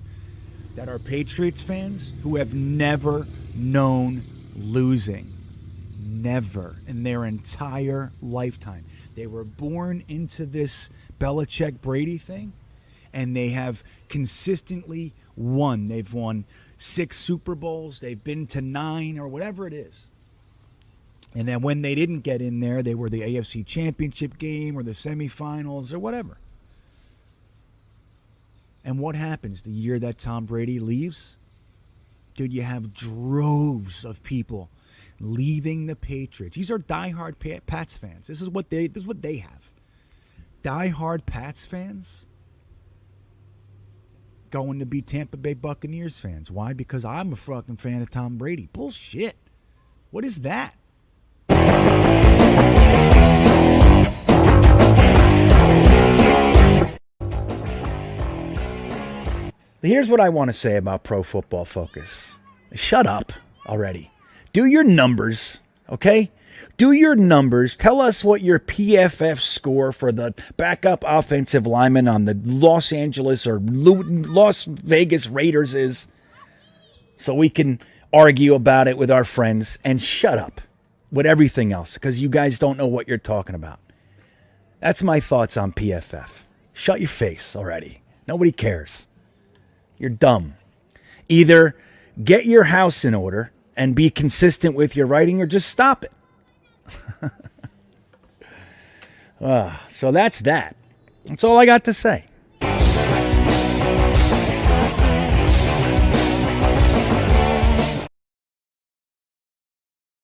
that are Patriots fans who have never known losing. Never in their entire lifetime. They were born into this Belichick-Brady thing, and they have consistently won. They've won 6 Super Bowls. They've been to 9 or whatever it is. And then when they didn't get in there, they were the AFC Championship game or the semifinals or whatever. And what happens the year that Tom Brady leaves? Dude, you have droves of people leaving the Patriots. These are diehard Pats fans. This is what they have. Diehard Pats fans going to be Tampa Bay Buccaneers fans. Why? Because I'm a fucking fan of Tom Brady. Bullshit. What is that? Here's what I want to say about Pro Football Focus. Shut up already. Do your numbers, okay? Do your numbers. Tell us what your PFF score for the backup offensive lineman on the Los Angeles or Las Vegas Raiders is, so we can argue about it with our friends, and shut up with everything else because you guys don't know what you're talking about. That's my thoughts on PFF. Shut your face already. Nobody cares. You're dumb. Either get your house in order and be consistent with your writing, or just stop it. So that's that. That's all I got to say.